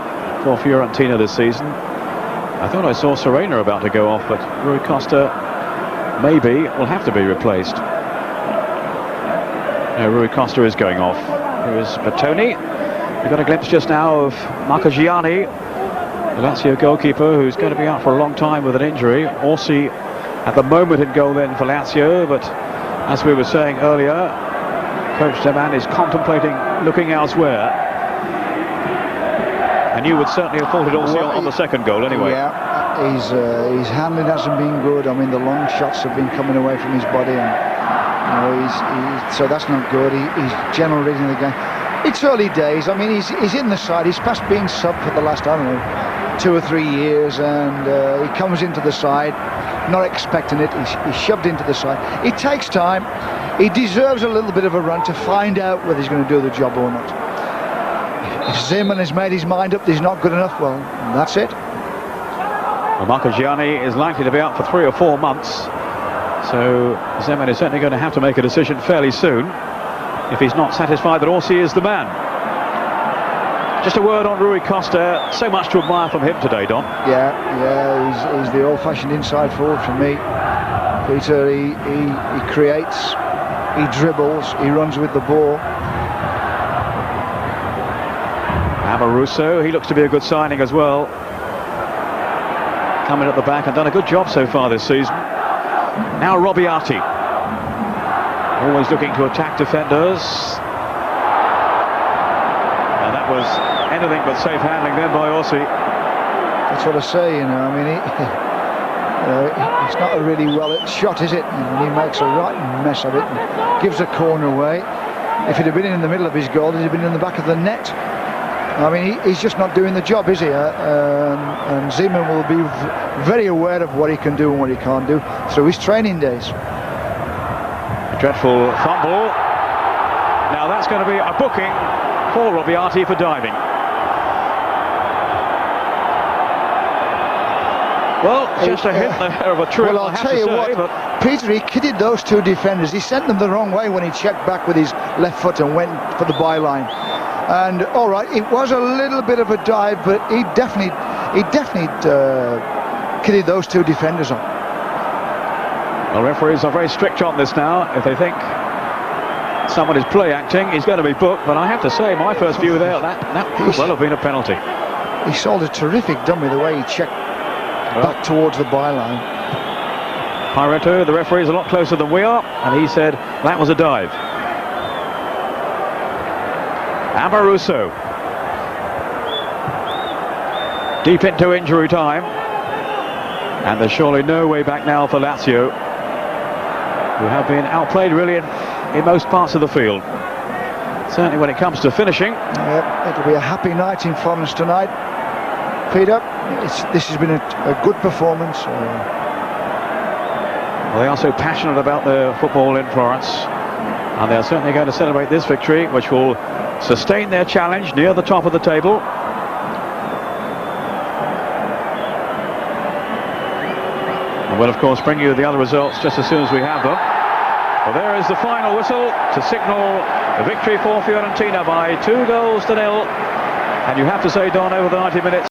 [SPEAKER 1] for Fiorentina this season. I thought I saw Serena about to go off, but Rui Costa maybe will have to be replaced. No, Rui Costa is going off. Here is Bertoni. We've got a glimpse just now of Marcogiani, the Lazio goalkeeper, who's going to be out for a long time with an injury. Orsi at the moment in goal then for Lazio, but as we were saying earlier, Coach Zeman is contemplating looking elsewhere. And you would certainly have faulted Orsi on the second goal anyway.
[SPEAKER 2] Yeah, his handling hasn't been good. I mean, the long shots have been coming away from his body, and you know, so that's not good. He's general reading the game. It's early days. I mean, he's in the side. He's past being sub for the last, I don't know, 2 or 3 years, and he comes into the side not expecting it. He's shoved into the side. It takes time. he deserves a little bit of a run to find out whether he's going to do the job or not. If Zeman has made his mind up that he's not good enough, well, that's it.
[SPEAKER 1] Well, Marco Gianni is likely to be out for 3 or 4 months, so Zeman is certainly going to have to make a decision fairly soon if he's not satisfied that Orsi is the man. Just a word on Rui Costa. So much to admire from him today, Don.
[SPEAKER 2] Yeah, he's the old-fashioned inside forward for me, Peter. He creates, he dribbles, he runs with the ball.
[SPEAKER 1] Amoruso, he looks to be a good signing as well. Coming at the back and done a good job so far this season. Now Robbiati, always looking to attack defenders. And that was anything but safe handling then by Orsi.
[SPEAKER 2] That's what I say, you know. I mean, it's not a really well shot, is it? And he makes a right mess of it and gives a corner away. If it had been in the middle of his goal, it'd have been in the back of the net. I mean, he's just not doing the job, is he? And Zeman will be very aware of what he can do and what he can't do through his training days.
[SPEAKER 1] A dreadful fumble. Now that's going to be a booking for Robbiati for diving. Well, just a hint there of a trip,
[SPEAKER 2] well, I'll tell you what,
[SPEAKER 1] but
[SPEAKER 2] Peter, he kidded those two defenders. He sent them the wrong way when he checked back with his left foot and went for the byline. And all right, it was a little bit of a dive, but he definitely kidded those two defenders on.
[SPEAKER 1] Well, referees are very strict on this now. If they think someone is play acting, he's going to be booked. But I have to say, my first view there, that could well have been a penalty.
[SPEAKER 2] He sold a terrific dummy the way he checked back towards the byline.
[SPEAKER 1] Pyreto, the referee, is a lot closer than we are, and he said that was a dive. Amoruso. Deep into injury time. And there's surely no way back now for Lazio, who have been outplayed really in most parts of the field. Certainly when it comes to finishing.
[SPEAKER 2] Yep, it'll be a happy night in Florence tonight, Peter. This has been a good performance.
[SPEAKER 1] Well, they are so passionate about their football in Florence, and they're certainly going to celebrate this victory, which will sustain their challenge near the top of the table. And we'll of course bring you the other results just as soon as we have them. Well, there is the final whistle to signal a victory for Fiorentina by 2-0. And you have to say, Don, over the 90 minutes